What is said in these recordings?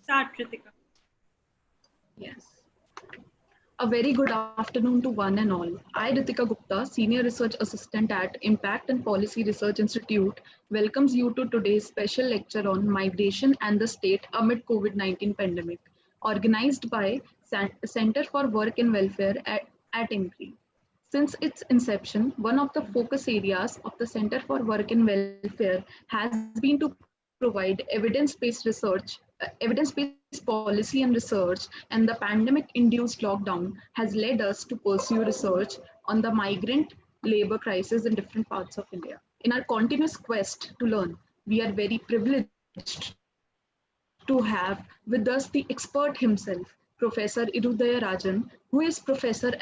Start, Ritika. Yes. A very good afternoon to one and all. I, Ritika Gupta, Senior Research Assistant at Impact and Policy Research Institute, welcomes you to today's special lecture on migration and the state amid COVID-19 pandemic, organized by Center for Work and Welfare at IMPRI. Since its inception, one of the focus areas of the Center for Work and Welfare has been to provide evidence-based policy and research, and the pandemic-induced lockdown has led us to pursue research on the migrant labor crisis in different parts of India. In our continuous quest to learn, we are very privileged to have with us the expert himself, Professor Irudaya Rajan, who is professor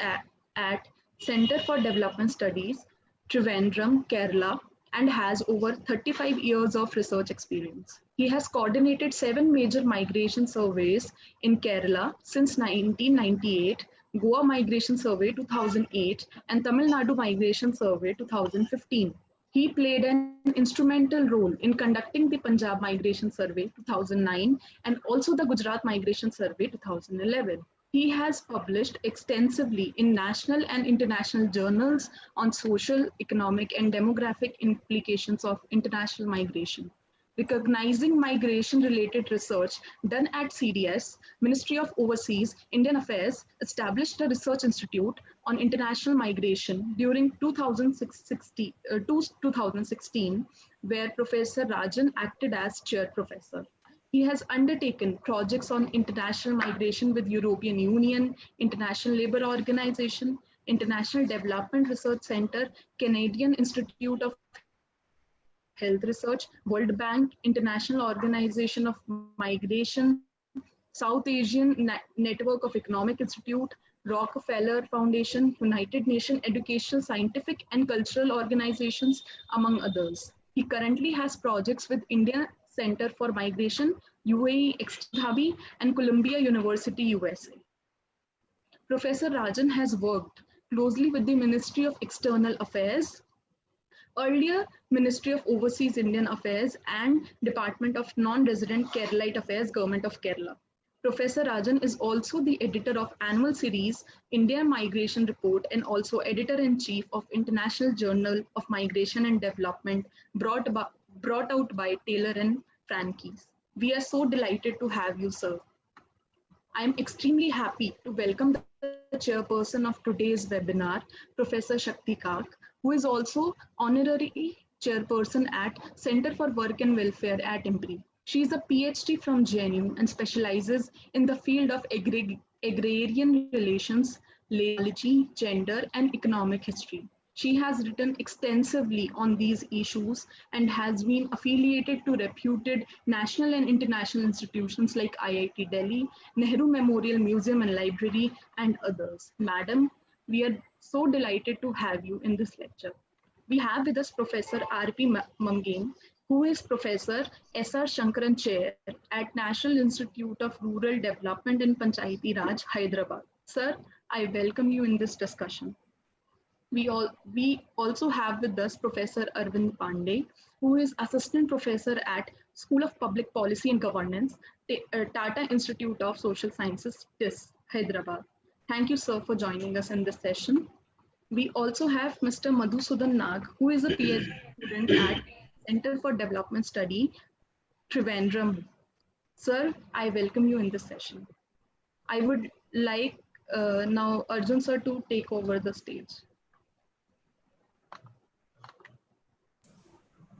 at Center for Development Studies, Trivandrum, Kerala, and has over 35 years of research experience. He has coordinated 7 major migration surveys in Kerala since 1998, Goa Migration Survey 2008, and Tamil Nadu Migration Survey 2015. He played an instrumental role in conducting the Punjab Migration Survey 2009 and also the Gujarat Migration Survey 2011. He has published extensively in national and international journals on social, economic, and demographic implications of international migration. Recognizing migration-related research done at CDS, Ministry of Overseas Indian Affairs established a research institute on international migration during 2016, where Professor Rajan acted as chair professor. He has undertaken projects on international migration with European Union, International Labour Organization, International Development Research Centre, Canadian Institute of Health Research, World Bank, International Organization of Migration, South Asian Network of Economic Institute, Rockefeller Foundation, United Nations Educational, Scientific and Cultural Organizations, among others. He currently has projects with Indian Center for Migration, UAE Exchange Abu Dhabi, and Columbia University, USA. Professor Rajan has worked closely with the Ministry of External Affairs, earlier Ministry of Overseas Indian Affairs, and Department of Non-Resident Keralite Affairs, Government of Kerala. Professor Rajan is also the editor of annual series India Migration Report and also editor-in-chief of International Journal of Migration and Development brought out by Taylor and Frankie's. We are so delighted to have you, sir. I am extremely happy to welcome the chairperson of today's webinar, Professor Shakti Kak, who is also honorary chairperson at Center for Work and Welfare at IMPRI. She is a PhD from JNU and specializes in the field of agrarian relations, labor, gender, and economic history. She has written extensively on these issues and has been affiliated to reputed national and international institutions like IIT Delhi, Nehru Memorial Museum and Library, and others. Madam, we are so delighted to have you in this lecture. We have with us Professor R.P. Mangane, who is Professor S.R. Shankaran Chair at National Institute of Rural Development in Panchayati Raj, Hyderabad. Sir, I welcome you in this discussion. We also have with us Professor Arvind Pandey, who is Assistant Professor at School of Public Policy and Governance, Tata Institute of Social Sciences, TIS, Hyderabad. Thank you, sir, for joining us in this session. We also have Mr. Madhusudan Nag, who is a PhD student at Center for Development Study, Trivandrum. Sir, I welcome you in this session. I would like now Arjun sir to take over the stage.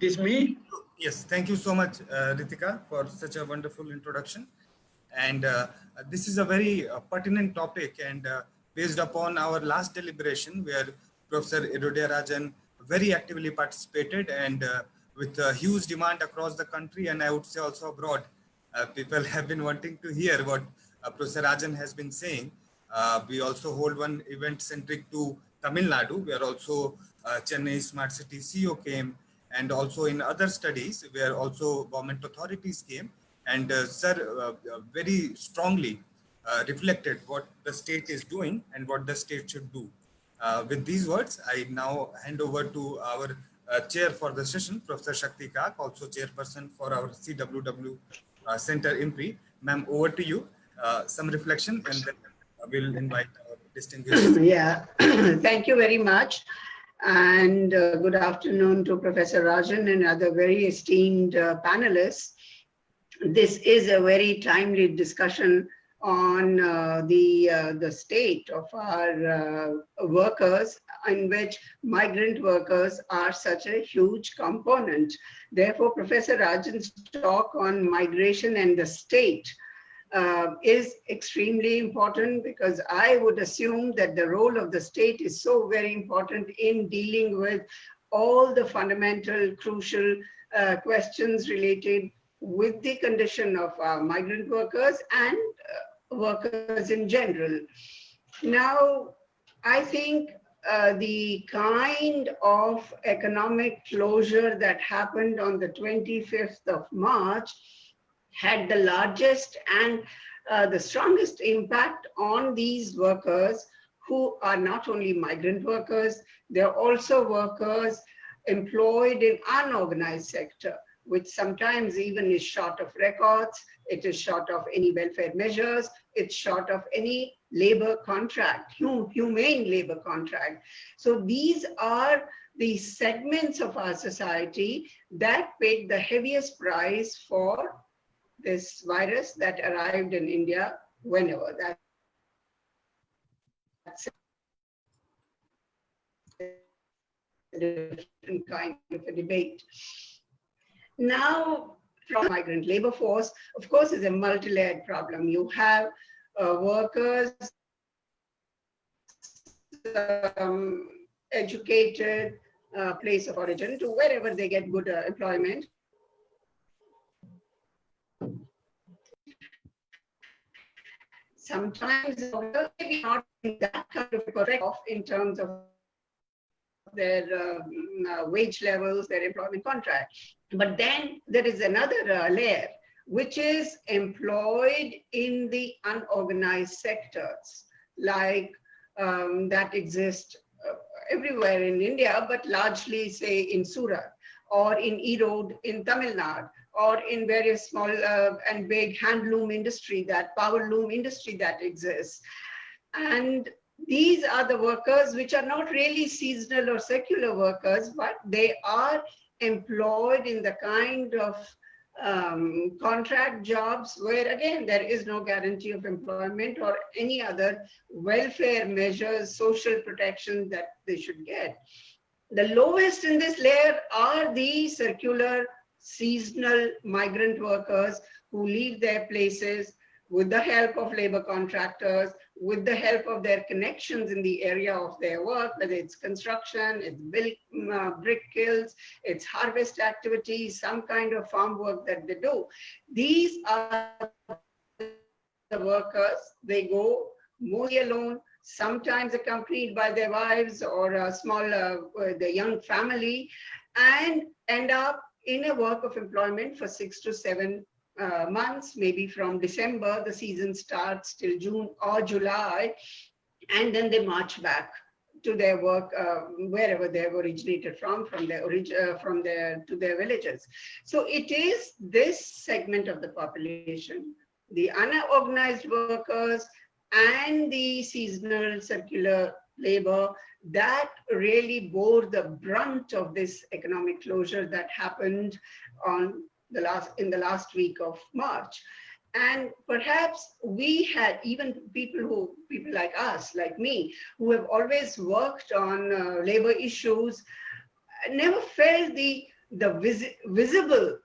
It is me? Yes, thank you so much, Ritika, for such a wonderful introduction. And this is a very pertinent topic, and based upon our last deliberation where Professor Irudaya Rajan very actively participated, and with a huge demand across the country, and I would say also abroad, people have been wanting to hear what Professor Rajan has been saying. We also hold one event centric to Tamil Nadu, where also Chennai Smart City CEO came, and also in other studies where also government authorities came, and sir very strongly reflected what the state is doing and what the state should do. With these words, I now hand over to our chair for the session, Professor Shakti Kak, also chairperson for our CWW Center IMPRI. Ma'am, over to you. Some reflection, and then we'll invite our distinguished. Yeah, thank you very much. And good afternoon to Professor Rajan and other very esteemed panelists. This is a very timely discussion on the state of our workers, in which migrant workers are such a huge component. Therefore, Professor Rajan's talk on migration and the state is extremely important, because I would assume that the role of the state is so very important in dealing with all the fundamental, crucial questions related with the condition of migrant workers and workers in general. Now, I think the kind of economic closure that happened on the 25th of March had the largest and the strongest impact on these workers, who are not only migrant workers, they're also workers employed in unorganized sector, which sometimes even is short of records, it is short of any welfare measures, it's short of any labor contract, humane labor contract. So these are the segments of our society that paid the heaviest price for this virus that arrived in India, whenever. That's a different kind of a debate. Now, from migrant labor force, of course, is a multi-layered problem. You have workers, educated, place of origin, to wherever they get good employment. Sometimes maybe not in that kind of correct off in terms of their wage levels, their employment contract. But then there is another layer, which is employed in the unorganized sectors, like that exist everywhere in India, but largely, say, in Surat or in Erode in Tamil Nadu, or in various small and big handloom industry, that power loom industry that exists. And these are the workers which are not really seasonal or secular workers, but they are employed in the kind of contract jobs where, again, there is no guarantee of employment or any other welfare measures, social protection that they should get. The lowest in this layer are the circular seasonal migrant workers who leave their places with the help of labor contractors, with the help of their connections in the area of their work, whether it's construction, it's brick kilns, it's harvest activities, some kind of farm work that they do. These are the workers. They go mostly alone, sometimes accompanied by their wives or a small, the young family, and end up in a work of employment for 6 to 7 months, maybe from December, the season starts till June or July, and then they march back to their work wherever they have originated from to their villages. So it is this segment of the population, the unorganized workers and the seasonal circular labor, that really bore the brunt of this economic closure that happened in the last week of March. And perhaps we had, even people like us, like me, who have always worked on labor issues, never felt the visible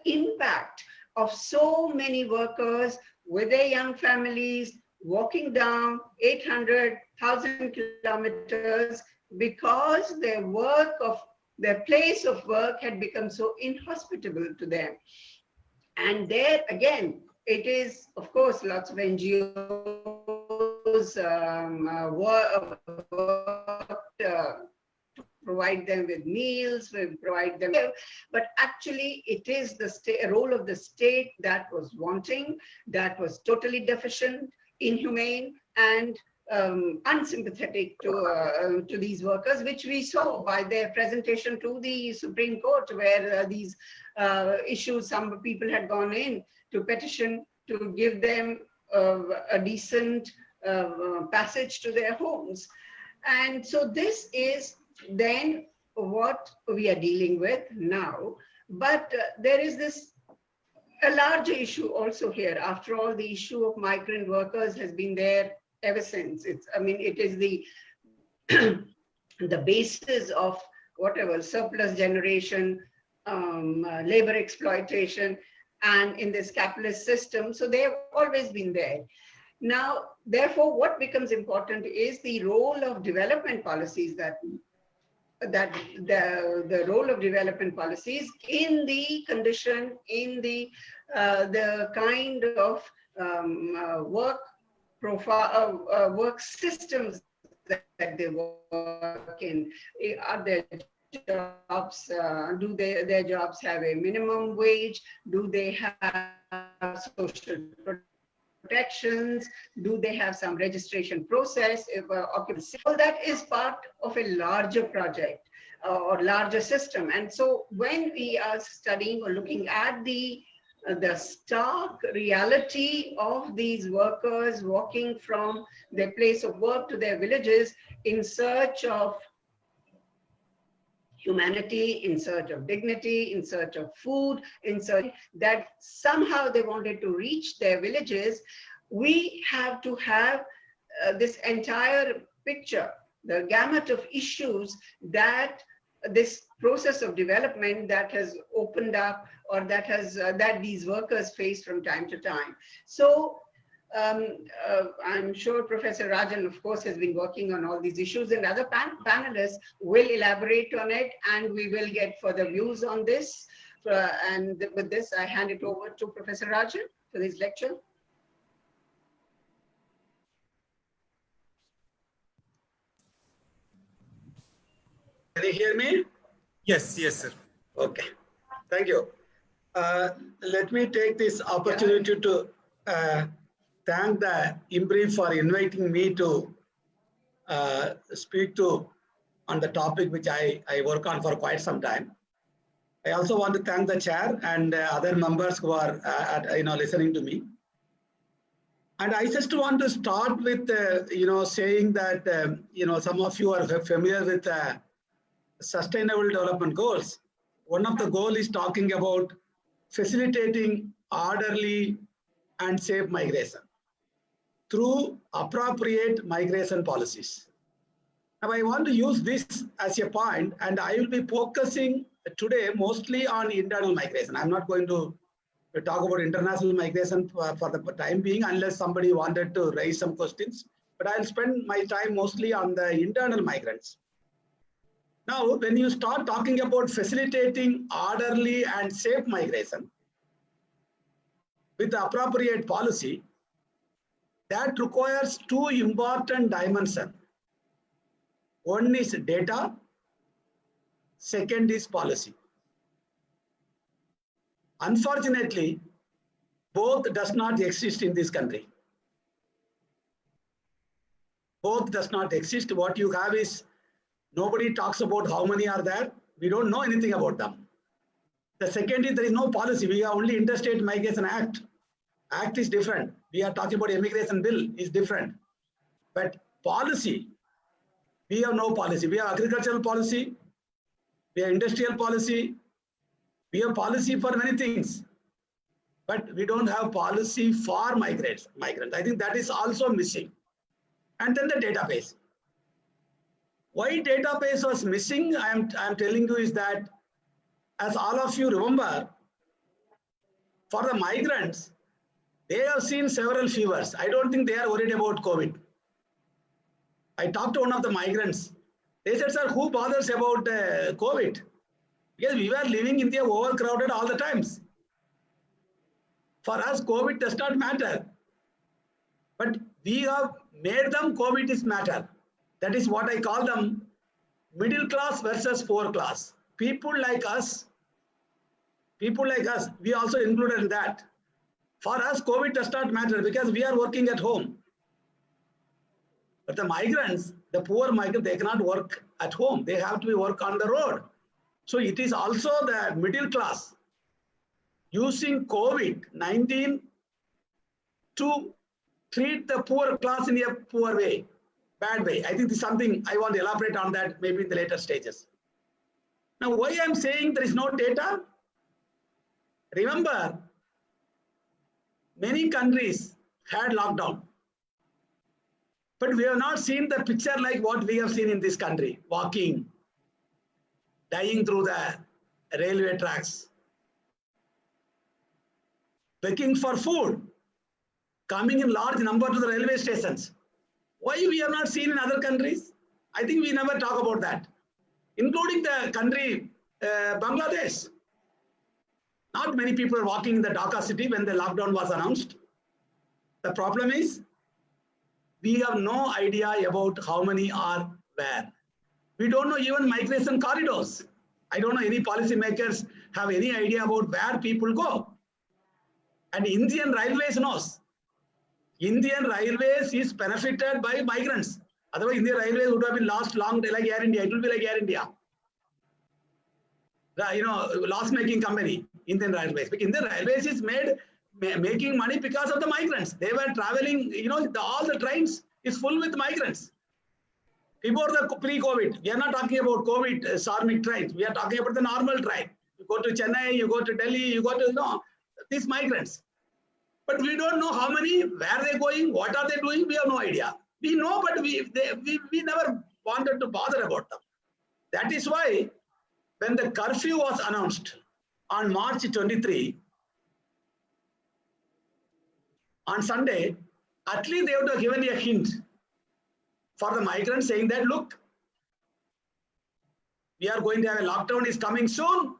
impact of so many workers with their young families walking down 800,000 kilometers because their place of work had become so inhospitable to them. And there again, it is, of course, lots of NGOs provide them with meals, we provide them, but actually it is the role of the state that was wanting, that was totally deficient, inhumane, and unsympathetic to these workers, which we saw by their presentation to the Supreme Court, where these issues, some people had gone in to petition to give them a decent passage to their homes. And so this is then what we are dealing with now. But there is this a larger issue also here. After all, the issue of migrant workers has been there ever since. It is the the basis of whatever surplus generation, labor exploitation, and in this capitalist system. So they have always been there. Now, therefore, what becomes important is the role of development policies, the role of development policies in the condition, in the kind of work profile, work systems that they work in. Are their jobs, do their jobs have a minimum wage? Do they have social protections? Do they have some registration process? Occupancy? All that is part of a larger project or larger system. And so when we are studying or looking at the stark reality of these workers walking from their place of work to their villages in search of humanity, in search of dignity, in search of food, in search that somehow they wanted to reach their villages, we have to have this entire picture, the gamut of issues that this process of development that has opened up, or that has that these workers face from time to time. So I'm sure Professor Rajan, of course, has been working on all these issues, and other panelists will elaborate on it, and we will get further views on this. And with this, I hand it over to Professor Rajan for this lecture. Can you hear me? Yes, yes, sir. Okay, thank you. Let me take this opportunity to thank the IMBRI for inviting me to speak on the topic which I work on for quite some time. I also want to thank the chair and other members who are listening to me. And I just want to start with saying that some of you are familiar with Sustainable Development Goals. One of the goals is talking about facilitating orderly and safe migration through appropriate migration policies. Now, I want to use this as a point, and I will be focusing today mostly on internal migration. I'm not going to talk about international migration for the time being, unless somebody wanted to raise some questions. But I'll spend my time mostly on the internal migrants. Now, when you start talking about facilitating orderly and safe migration with the appropriate policy, that requires two important dimensions. One is data, second is policy. Unfortunately, both does not exist in this country. Both does not exist. What you have is nobody talks about how many are there. We don't know anything about them. The second is there is no policy. We have only Interstate Migration Act. Act is different. We are talking about immigration bill is different. But policy, we have no policy. We have agricultural policy. We have industrial policy. We have policy for many things. But we don't have policy for migrants. I think that is also missing. And then the database. Why database was missing, I am telling you, is that, as all of you remember, for the migrants, they have seen several fevers. I don't think they are worried about COVID. I talked to one of the migrants. They said, sir, who bothers about COVID? Because we were living in India overcrowded all the times. For us, COVID does not matter. But we have made them COVID is matter. That is what I call them middle class versus poor class. People like us, we also included in that. For us, COVID does not matter because we are working at home. But the migrants, the poor migrants, they cannot work at home. They have to work on the road. So it is also the middle class using COVID-19 to treat the poor class in a poor way, bad way. I think this is something I want to elaborate on that maybe in the later stages. Now, why I'm saying there is no data? Remember, many countries had lockdown, but we have not seen the picture like what we have seen in this country, walking, dying through the railway tracks, begging for food, coming in large number to the railway stations. Why we have not seen in other countries? I think we never talk about that, including the country Bangladesh. Not many people are walking in the Dhaka city when the lockdown was announced. The problem is we have no idea about how many are where. We don't know even migration corridors. I don't know any policymakers have any idea about where people go. And Indian Railways knows. Indian Railways is benefited by migrants. Otherwise, Indian Railways would have been lost long like Air India. It will be like Air India. Loss-making company, Indian Railways. But Indian Railways is making money because of the migrants. They were traveling, all the trains is full with migrants. Before the pre-COVID, we are not talking about COVID Sarmic trains. We are talking about the normal train. You go to Chennai, you go to Delhi, you go to, these migrants. But we don't know how many, where they're going, what are they doing, we have no idea. We know, but we never wanted to bother about them. That is why when the curfew was announced on March 23, on Sunday, at least they would have given a hint for the migrants saying that, look, we are going to have a lockdown is coming soon.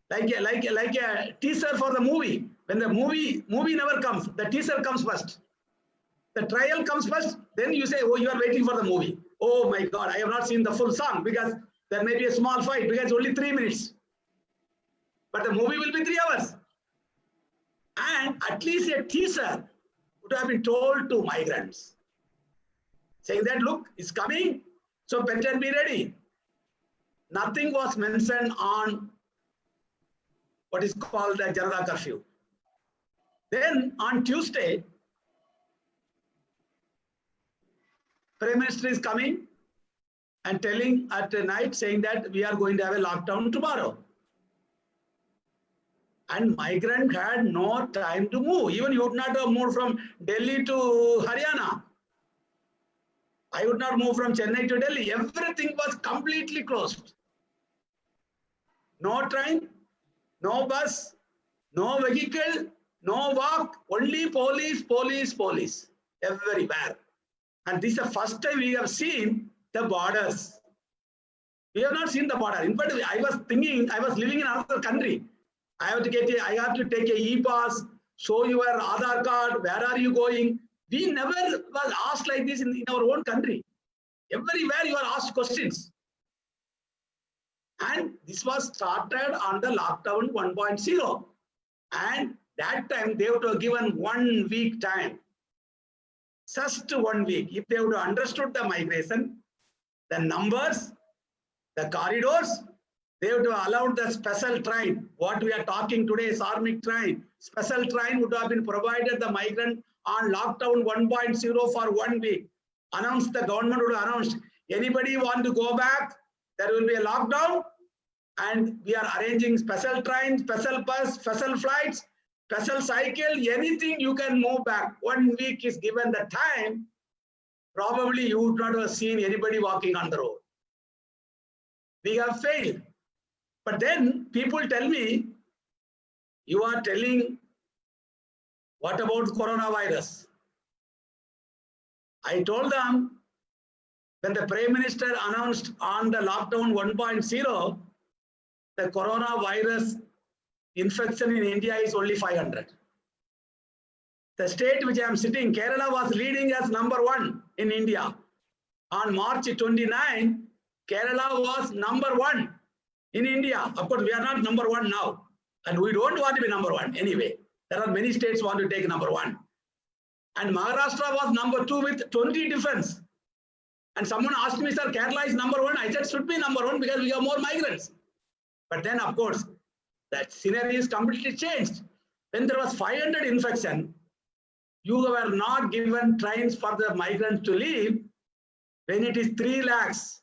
Like a teaser for the movie. When the movie never comes, the teaser comes first. The trial comes first, then you say, oh, you are waiting for the movie. Oh my God, I have not seen the full song because there may be a small fight because it's only 3 minutes. But the movie will be 3 hours. And at least a teaser would have been told to migrants, saying that, look, it's coming, so better be ready. Nothing was mentioned on what is called the Janata curfew. Then on Tuesday, Prime Minister is coming and telling at night, saying that we are going to have a lockdown tomorrow. And migrant had no time to move. Even you would not have moved from Delhi to Haryana. I would not move from Chennai to Delhi. Everything was completely closed. No train, no bus, no vehicle, no walk, only police, police, police, everywhere. And this is the first time we have seen the borders. We have not seen the border. In fact, I was thinking, I was living in another country. I have to take a e-pass, show your Aadhaar card, where are you going? We never was asked like this in our own country. Everywhere you are asked questions. And this was started on the lockdown 1.0. And that time they would have given 1 week time. Just 1 week. If they would have understood the migration, the numbers, the corridors, they would have allowed the special train. What we are talking today is Sarmic train. Special train would have been provided the migrant on lockdown 1.0 for 1 week. Announced, the government would have announced, anybody want to go back, there will be a lockdown, and we are arranging special trains, special bus, special flights, special cycle, anything you can move back. 1 week is given the time, probably you would not have seen anybody walking on the road. We have failed. But then people tell me, you are telling, what about coronavirus? I told them, when the Prime Minister announced on the lockdown 1.0, the coronavirus infection in India is only 500. The state which I am sitting, Kerala, was leading as #1 in India. On March 29, Kerala was #1 in India. Of course, we are not #1 now. And we don't want to be #1 anyway. There are many states want to take #1. And Maharashtra was number 2 with 20 difference. And someone asked me, sir, Kerala is number 1. I said, should be number 1 because we have more migrants. But then, of course, that scenario is completely changed. When there was 500 infection, you were not given trains for the migrants to leave. When it is 3 lakhs,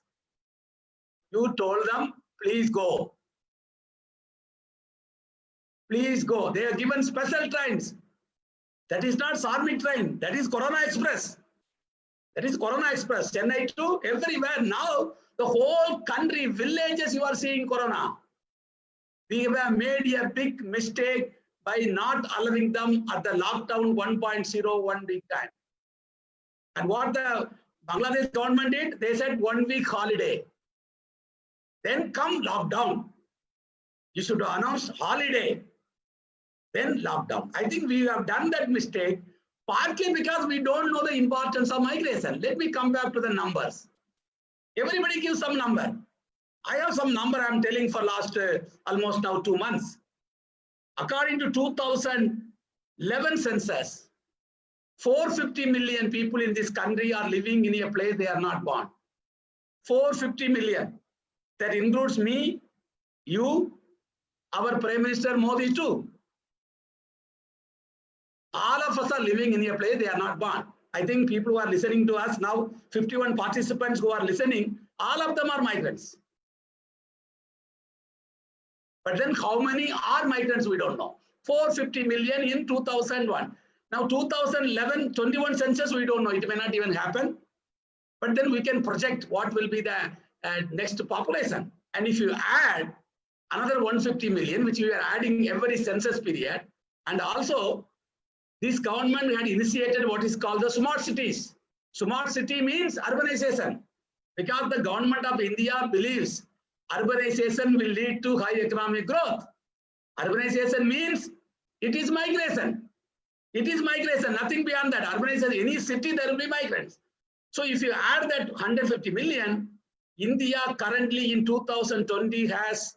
you told them, please go. Please go. They are given special trains. That is not Sarmi train. That is Corona Express. That is Corona Express. Chennai to everywhere. Now, the whole country, villages, you are seeing Corona. We have made a big mistake by not allowing them at the lockdown 1.0 1 week time. And what the Bangladesh government did, they said 1 week holiday. Then come lockdown. You should announce holiday. Then lockdown. I think we have done that mistake partly because we don't know the importance of migration. Let me come back to the numbers. Everybody gives some number. I have some number I'm telling for last almost now 2 months. According to 2011 census, 450 million people in this country are living in a place they are not born. 450 million. That includes me, you, our Prime Minister Modi too. All of us are living in a place they are not born. I think people who are listening to us now, 51 participants who are listening, all of them are migrants. But then how many are migrants, we don't know. 450 million in 2001. Now 2011, 21 census, we don't know. It may not even happen. But then we can project what will be the next population. And if you add another 150 million, which we are adding every census period, and also this government had initiated what is called the smart cities. Smart city means urbanization, because the government of India believes urbanization will lead to high economic growth. Urbanization means it is migration. It is migration, nothing beyond that. Urbanization, any city, there will be migrants. So if you add that 150 million, India currently in 2020 has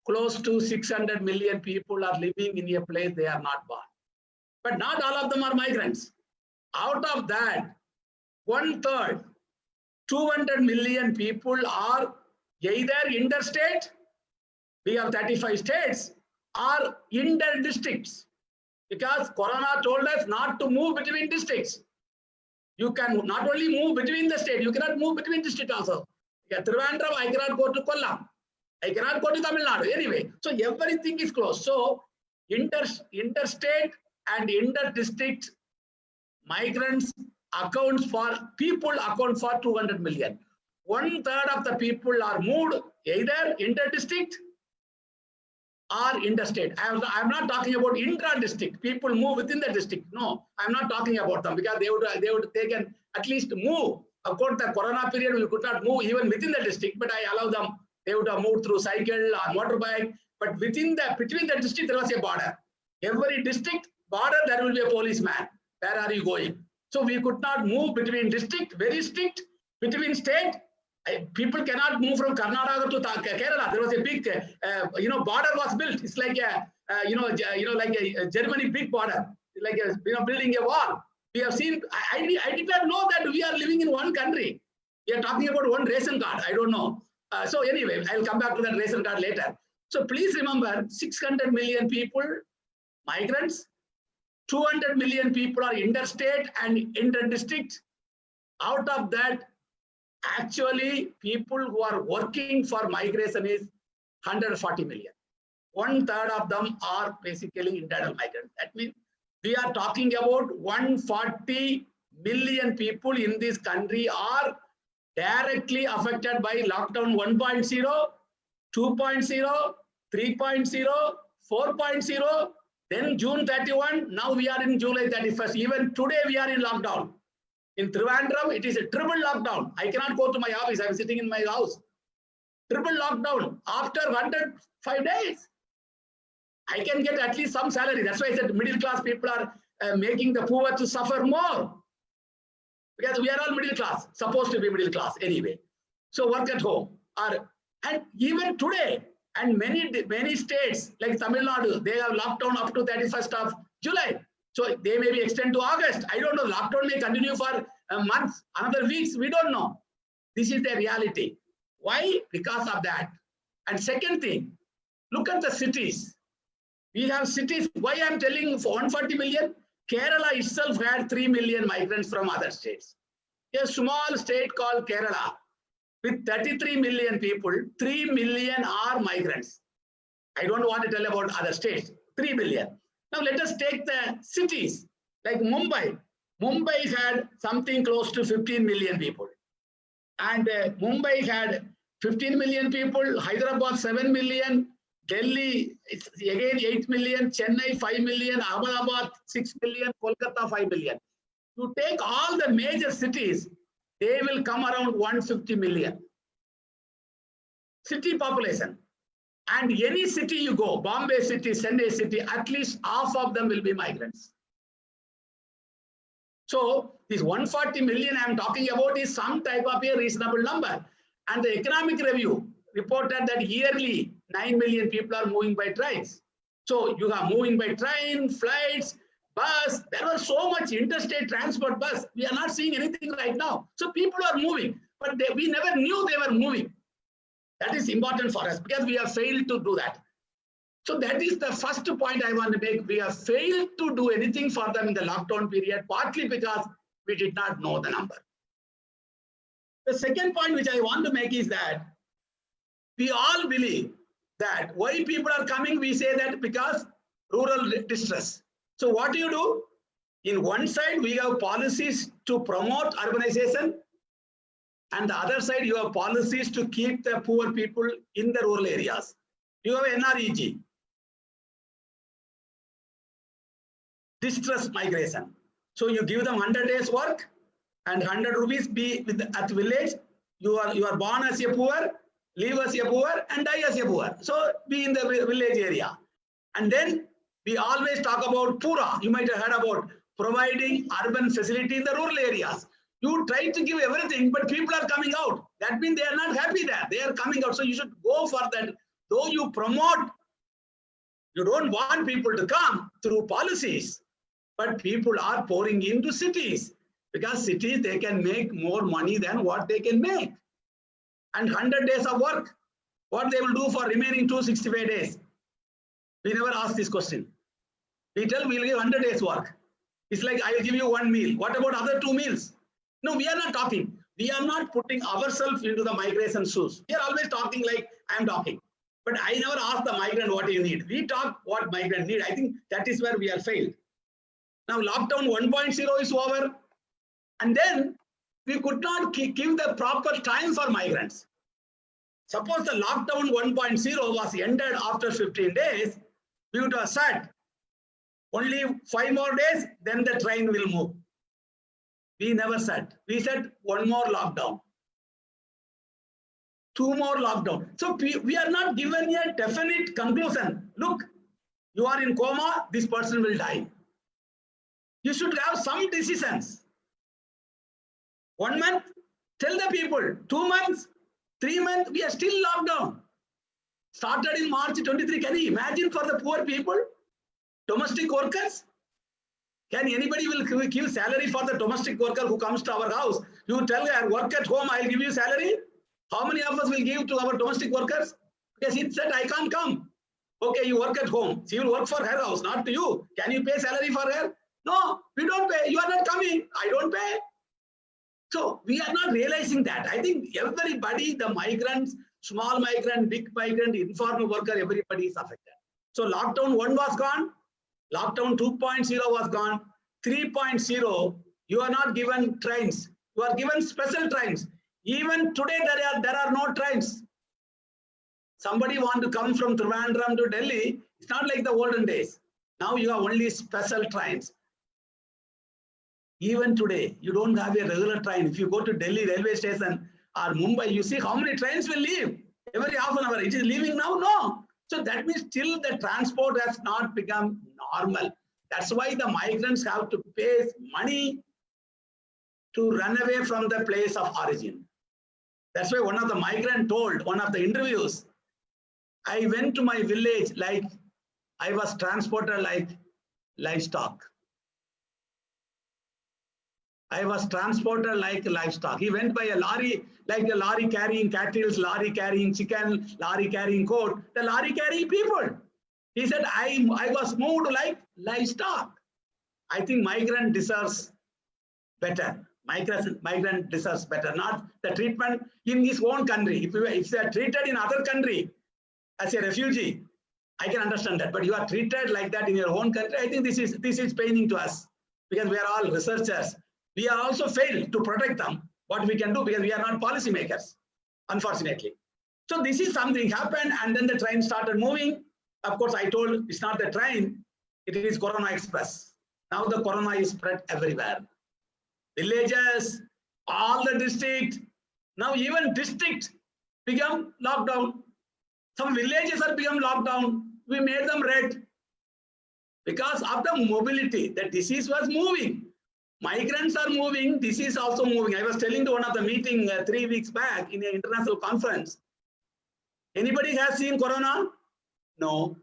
close to 600 million people are living in a place they are not born. But not all of them are migrants. Out of that, 1/3, 200 million people are either interstate, we have 35 states, or inter-districts. Because Corona told us not to move between districts. You can not only move between the state, you cannot move between districts also. Yeah, Trivandrum, I cannot go to Kollam. I cannot go to Tamil Nadu. Anyway, so everything is closed. So interstate and inter-district migrants account for 200 million. 1/3 of the people are moved either inter-district or interstate. I'm not talking about intra-district. People move within the district. No, I'm not talking about them because they can at least move. Of course, the Corona period we could not move even within the district, but I allow them. They would have moved through cycle or motorbike. But between the district there was a border. Every district border there will be a policeman. Where are you going? So we could not move between district. Very strict. Between state. People cannot move from Karnataka to Kerala. There was a big, border was built. It's like like a Germany big border, like building a wall. We have seen. I did not know that we are living in one country. We are talking about one ration card. I don't know. So anyway, I'll come back to that ration card later. So please remember, 600 million people, migrants, 200 million people are interstate and inter-district. Out of that, actually, people who are working for migration is 140 million. 1/3 of them are basically internal migrants. That means we are talking about 140 million people in this country are directly affected by lockdown 1.0, 2.0, 3.0, 4.0, then June 31, now we are in July 31st. Even today we are in lockdown. In Trivandrum, it is a triple lockdown. I cannot go to my office. I'm sitting in my house. Triple lockdown after 105 days. I can get at least some salary. That's why I said middle class people are making the poor to suffer more. Because we are all middle class, supposed to be middle class anyway. So work at home. And even today, and many states like Tamil Nadu, they have lockdown up to 31st of July. So they may be extended to August. I don't know. Lockdown may continue for months, another weeks. We don't know. This is the reality. Why? Because of that. And second thing, look at the cities. We have cities. Why I'm telling for 140 million? Kerala itself had 3 million migrants from other states. A small state called Kerala with 33 million people, 3 million are migrants. I don't want to tell about other states, 3 million. Now let us take the cities like Mumbai. Mumbai had something close to 15 million people. And Mumbai had 15 million people, Hyderabad 7 million, Delhi it's again 8 million, Chennai 5 million, Ahmedabad 6 million, Kolkata 5 million. You take all the major cities, they will come around 150 million. City population. And any city you go, Bombay city, Chennai city, at least half of them will be migrants. So this 140 million I'm talking about is some type of a reasonable number. And the Economic Review reported that yearly 9 million people are moving by trains. So you are moving by train, flights, bus. There was so much interstate transport bus. We are not seeing anything right now. So people are moving, but we never knew they were moving. That is important for us because we have failed to do that. So that is the first point I want to make. We have failed to do anything for them in the lockdown period, partly because we did not know the number. The second point which I want to make is that we all believe that why people are coming, we say that because rural distress. So what do? In one side, we have policies to promote urbanization. And the other side, you have policies to keep the poor people in the rural areas. You have NREG, distress migration. So you give them 100 days work and 100 rupees be with at village. You are born as a poor, live as a poor, and die as a poor. So be in the village area. And then we always talk about Pura. You might have heard about providing urban facility in the rural areas. You try to give everything, but people are coming out. That means they are not happy there. They are coming out. So you should go for that. Though you promote, you don't want people to come through policies, but people are pouring into cities because cities, they can make more money than what they can make. And 100 days of work, what they will do for remaining 265 days? We never ask this question. We tell we'll give 100 days work. It's like I will give you one meal. What about other 2 meals? No, we are not talking. We are not putting ourselves into the migration shoes. We are always talking like I am talking. But I never ask the migrant what you need. We talk what migrant need. I think that is where we have failed. Now lockdown 1.0 is over. And then we could not give the proper time for migrants. Suppose the lockdown 1.0 was ended after 15 days, we would have said only 5 more days, then the train will move. We never said. We said 1 more lockdown, 2 more lockdown. So we are not given a definite conclusion. Look, you are in coma, this person will die. You should have some decisions. 1 month, tell the people. 2 months, 3 months, we are still locked down. Started in March 23. Can you imagine for the poor people? Domestic workers? Can anybody will give salary for the domestic worker who comes to our house? You tell her, work at home, I'll give you salary. How many of us will give to our domestic workers? Because he said, I can't come. Okay, you work at home. She will work for her house, not to you. Can you pay salary for her? No, we don't pay. You are not coming. I don't pay. So we are not realizing that. I think everybody, the migrants, small migrant, big migrant, informal worker, everybody is affected. So lockdown 1 was gone. Lockdown 2.0 was gone. 3.0, you are not given trains. You are given special trains. Even today, there are no trains. Somebody want to come from Trivandrum to Delhi. It's not like the olden days. Now you have only special trains. Even today, you don't have a regular train. If you go to Delhi railway station or Mumbai, you see how many trains will leave every half an hour. It is leaving now? No. So that means still the transport has not become normal. That's why the migrants have to pay money to run away from the place of origin. That's why one of the migrants told one of the interviews, I went to my village like I was transported like livestock. I was transported like livestock. He went by a lorry, like a lorry carrying cattle, lorry carrying chicken, lorry carrying goat, the lorry carrying people. He said, I was moved like livestock. I think migrant deserves better. Migrant deserves better, not the treatment in his own country. If they are treated in other country as a refugee, I can understand that. But you are treated like that in your own country. I think this is paining to us because we are all researchers. We are also failed to protect them. What we can do because we are not policymakers, unfortunately. So this is something happened, and then the train started moving. Of course, I told it's not the train, it is Corona Express. Now the Corona is spread everywhere. Villages, all the district, now even district become lockdown. Some villages are become lockdown. We made them red because of the mobility. The disease was moving. Migrants are moving, disease also moving. I was telling to one of the meeting 3 weeks back in an international conference. Anybody has seen Corona? No.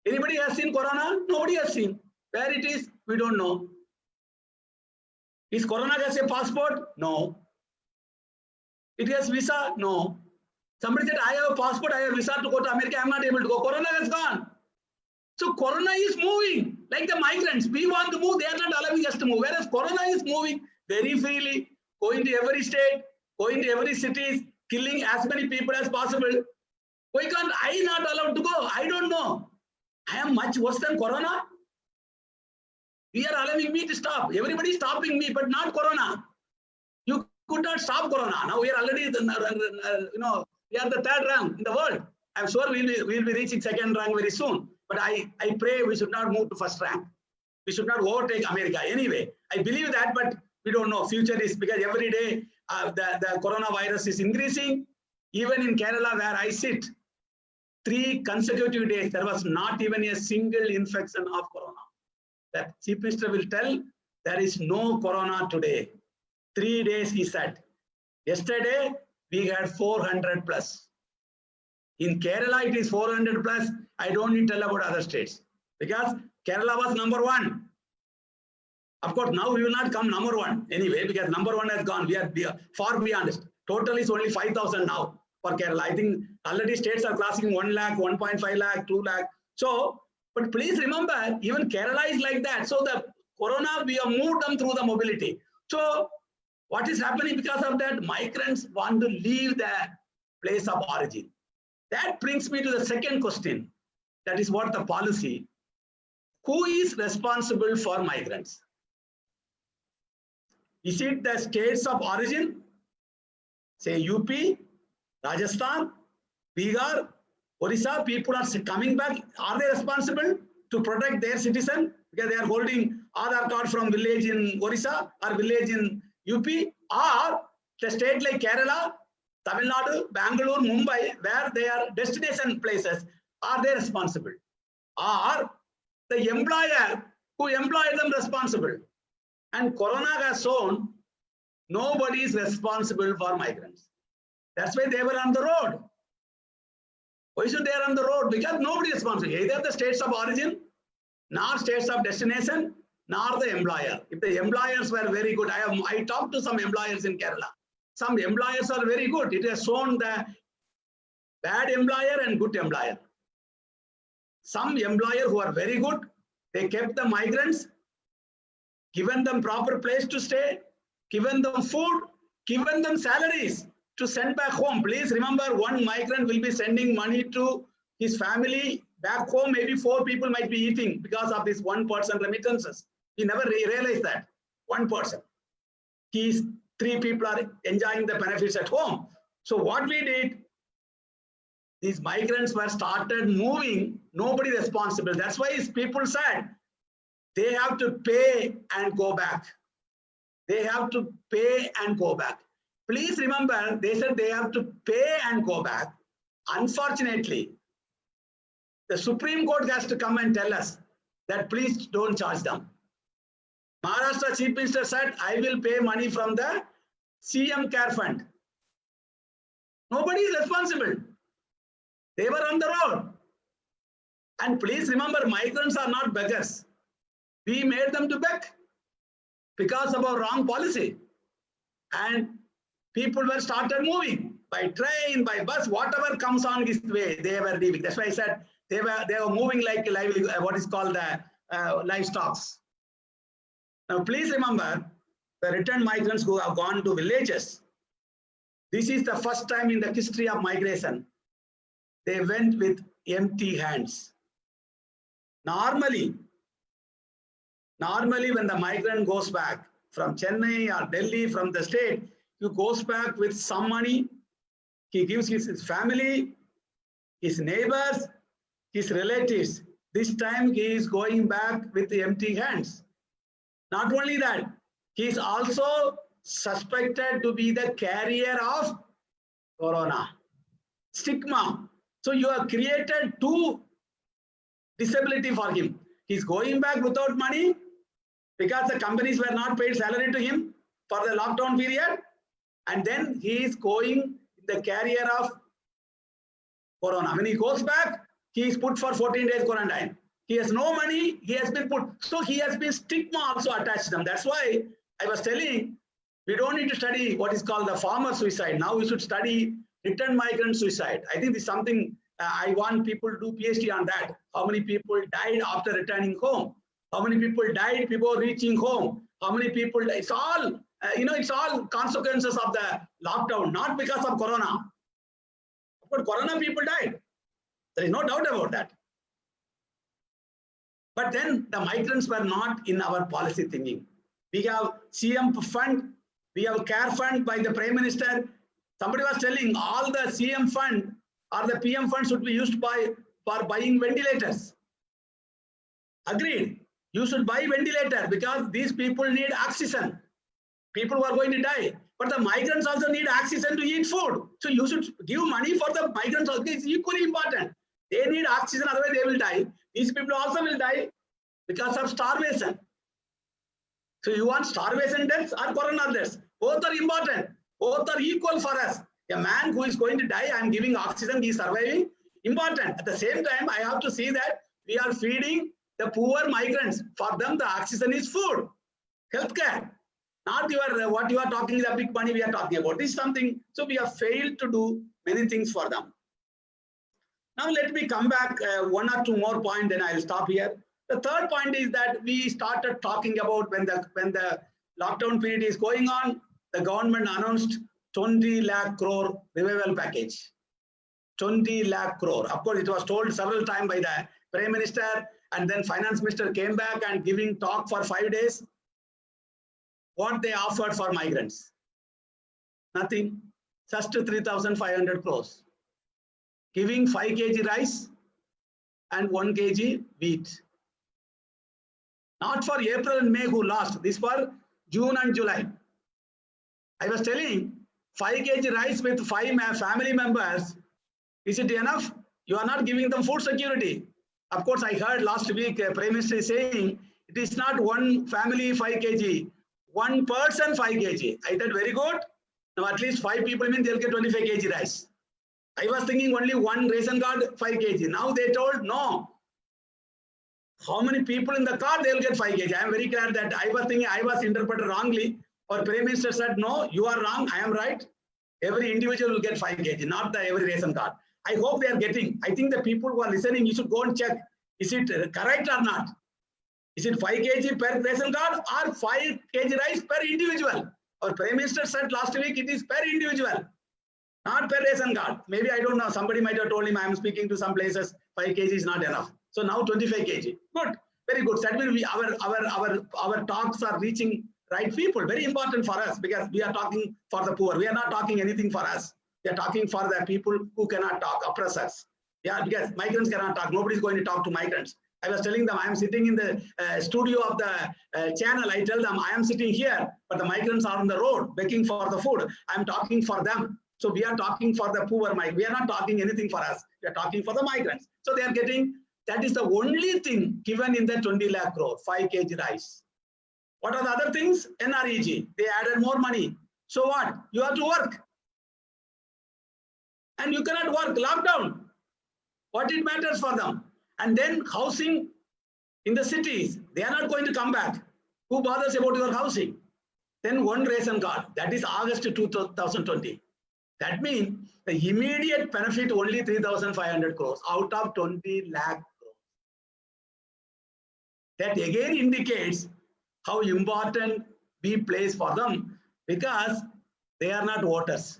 Anybody has seen Corona? Nobody has seen. Where it is, we don't know. Is Corona has a passport? No. It has visa? No. Somebody said, I have a passport, I have a visa to go to America, I'm not able to go. Corona has gone. So Corona is moving like the migrants. We want to move, they are not allowing us to move. Whereas Corona is moving very freely, going to every state, going to every city, killing as many people as possible. Why can't I not allowed to go? I don't know. I am much worse than Corona. We are allowing me to stop. Everybody is stopping me, but not Corona. You could not stop Corona. Now we are already, we are the 3rd rank in the world. I'm sure we'll be reaching 2nd rank very soon. But I pray we should not move to 1st rank. We should not overtake America anyway. I believe that, but we don't know. Future is because every day the coronavirus is increasing. Even in Kerala where I sit, 3 consecutive days, there was not even a single infection of Corona. The Chief Minister will tell there is no Corona today. 3 days he said. Yesterday we had 400 plus. In Kerala it is 400 plus. I don't need to tell about other states because Kerala was number 1. Of course, now we will not come number 1 anyway because number 1 has gone. We are far beyond it. Total is only 5,000 now for Kerala. I think already states are classing 1 lakh, 1.5 lakh, 2 lakh. So, but please remember, even Kerala is like that. So the Corona, we have moved them through the mobility. So what is happening because of that? Migrants want to leave their place of origin. That brings me to the second question. That is what the policy. Who is responsible for migrants? Is it the states of origin? Say UP, Rajasthan, Bihar, Orissa, people are coming back. Are they responsible to protect their citizen? Because they are holding Aadhaar card from village in Orissa or village in UP, or the state like Kerala, Tamil Nadu, Bangalore, Mumbai, where they are destination places, are they responsible? Or the employer who employed them responsible? And Corona has shown nobody is responsible for migrants. That's why they were on the road. Why should they are on the road? Because nobody is responsible. Either the states of origin, nor states of destination, nor the employer. If the employers were very good, I talked to some employers in Kerala. Some employers are very good. It has shown the bad employer and good employer. Some employer who are very good, they kept the migrants, given them proper place to stay, given them food, given them salaries to send back home. Please remember, one migrant will be sending money to his family back home. Maybe 4 people might be eating because of this 1 person remittances. He never realized that. 1 person. 3 people are enjoying the benefits at home. So what we did, these migrants were started moving, nobody responsible. That's why people said they have to pay and go back. They have to pay and go back. Please remember, they said they have to pay and go back. Unfortunately, the Supreme Court has to come and tell us that please don't charge them. Maharashtra Chief Minister said, I will pay money from the CM Care Fund. Nobody is responsible. They were on the road. And please remember, migrants are not beggars. We made them to beg. because of our wrong policy. And people were started moving by train, by bus, whatever comes on this way, they were leaving. That's why I said they were moving like what is called the livestock. Now, please remember the returned migrants who have gone to villages. This is the first time in the history of migration they went with empty hands. Normally, when the migrant goes back from Chennai or Delhi, from the state, he goes back with some money. He gives his family, his neighbors, his relatives. This time he is going back with empty hands. Not only that, he is also suspected to be the carrier of corona. Stigma. So you have created two disability for him. He's going back without money because the companies were not paid salary to him for the lockdown period. And then he is going the carrier of corona. When he goes back, he is put for 14 days quarantine. He has no money, he has been put. So he has been stigma also attached to them. That's why I was telling, we don't need to study what is called the farmer suicide. Now we should study returned migrant suicide. I think this is something I want people to do PhD on that. How many people died after returning home? How many people died before reaching home? How many people, it's all, it's all consequences of the lockdown, not because of corona. But corona people died. There is no doubt about that. But then the migrants were not in our policy thinking. We have CM fund, we have care fund by the Prime Minister. Somebody was telling all the CM fund or the PM fund should be used for buying ventilators. Agreed. You should buy ventilator because these people need oxygen. People who are going to die. But the migrants also need oxygen to eat food. So you should give money for the migrants also. It's equally important. They need oxygen, otherwise they will die. These people also will die because of starvation. So you want starvation deaths or corona deaths? Both are important. Both are equal for us. A man who is going to die, I am giving oxygen, he is surviving. Important. At the same time, I have to see that we are feeding the poor migrants. For them, the oxygen is food, healthcare. Not what you are talking, the big money we are talking about. This is something, so we have failed to do many things for them. Now let me come back one or two more points, then I will stop here. The third point is that we started talking about when the lockdown period is going on, the government announced 20 lakh crore revival package. 20 lakh crore. Of course, it was told several times by the Prime Minister, and then Finance Minister came back and giving talk for 5 days. What they offered for migrants? Nothing. Just 3,500 crores. Giving 5 kg rice and 1 kg wheat. Not for April and May who lost. This for June and July. I was telling 5 kg rice with 5 family members. Is it enough? You are not giving them food security. Of course, I heard last week Prime Minister saying it is not one family 5 kg, one person 5 kg. I thought very good. Now at least 5 people mean they'll get 25 kg rice. I was thinking only one ration card 5 kg. Now they told no. How many people in the car they'll get 5 kg? I am very glad that I was thinking I was interpreted wrongly. Or Prime Minister said no, you are wrong. I am right. Every individual will get 5 kg, not the every ration card. I hope they are getting. I think the people who are listening, you should go and check. Is it correct or not? Is it 5 kg per ration card or 5 kg rice per individual? Our Prime Minister said last week it is per individual, not per ration card. Maybe I don't know. Somebody might have told him I am speaking to some places 5 kg is not enough. So now 25 kg. Good, very good. That means our talks are reaching right people. Very important for us because we are talking for the poor. We are not talking anything for us. We are talking for the people who cannot talk, oppressors. Yeah, because migrants cannot talk. Nobody is going to talk to migrants. I was telling them I am sitting in the studio of the channel. I tell them I am sitting here, but the migrants are on the road begging for the food. I am talking for them. So we are talking for the poor migrants. We are not talking anything for us. We are talking for the migrants. So they are getting, that is the only thing given in the 20 lakh crore, 5 kg rice. What are the other things? NREG. They added more money. So what? You have to work. And you cannot work. Lockdown. What it matters for them? And then housing in the cities. They are not going to come back. Who bothers about your housing? Then one ration card, that is August 2020. That means the immediate benefit only 3,500 crores out of 20 lakh crores. That again indicates how important we place for them, because they are not voters.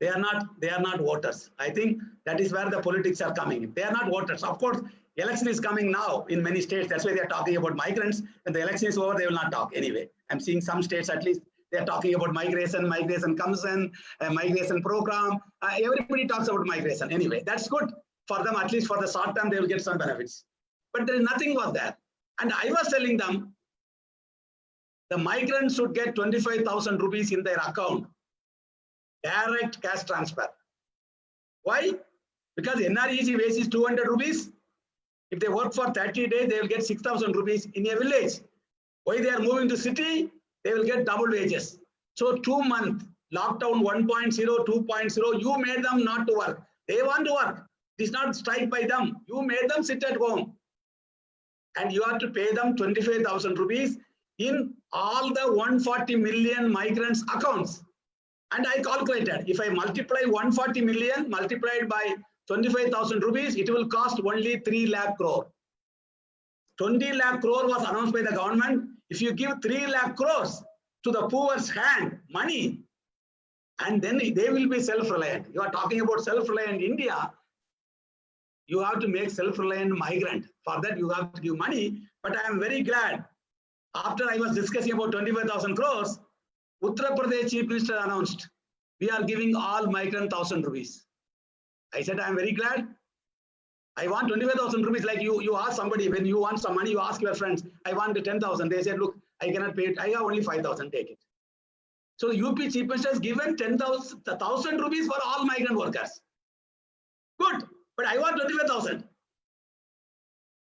They are not voters. I think that is where the politics are coming. They are not voters. Of course, election is coming now in many states. That's why they are talking about migrants. When the election is over, they will not talk anyway. I'm seeing some states at least, they are talking about migration comes in, migration program. Everybody talks about migration anyway. That's good for them, at least for the short term, they will get some benefits. But there is nothing was there. And I was telling them, the migrants should get 25,000 rupees in their account. Direct cash transfer. Why? Because NREG wage is 200 rupees. If they work for 30 days, they will get 6,000 rupees in a village. Why they are moving to city? They will get double wages. So 2 months, lockdown 1.0, 2.0, you made them not to work. They want to work. It is not strike by them. You made them sit at home. And you have to pay them 25,000 rupees in all the 140 million migrants' accounts. And I calculated, if I multiply 140 million multiplied by 25,000 rupees, it will cost only 3 lakh crore. 20 lakh crore was announced by the government. If you give 3 lakh crores to the poor's hand, money, and then they will be self-reliant. You are talking about self-reliant India. You have to make self-reliant migrant. For that, you have to give money. But I am very glad. After I was discussing about 25,000 crores, Uttar Pradesh Chief Minister announced, we are giving all migrant 1,000 rupees. I said, I am very glad. I want 25,000 rupees. Like you ask somebody, when you want some money, you ask your friends, I want 10,000. They said, look, I cannot pay it. I have only 5,000, take it. So UP Chief Minister has given 1,000 rupees for all migrant workers. Good, but I want 25,000.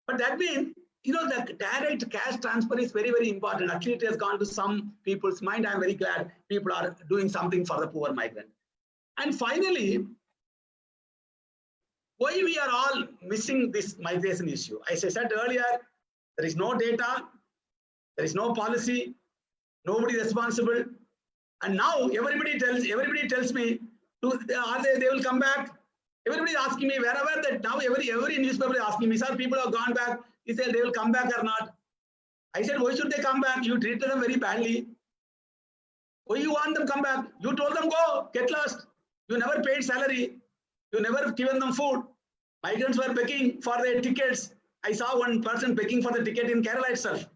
But that means, you know, the direct cash transfer is very, very important. Actually, it has gone to some people's mind. I'm very glad people are doing something for the poor migrant. And finally, why we are all missing this migration issue? As I said earlier, there is no data, there is no policy, nobody responsible. And now everybody tells me, they will come back. Everybody is asking me wherever that now every newspaper is asking me, sir, people have gone back. He said they will come back or not. I said, why should they come back? You treated them very badly. Why you want them to come back? You told them go, get lost. You never paid salary. You never given them food. Migrants were begging for their tickets. I saw one person begging for the ticket in Kerala itself.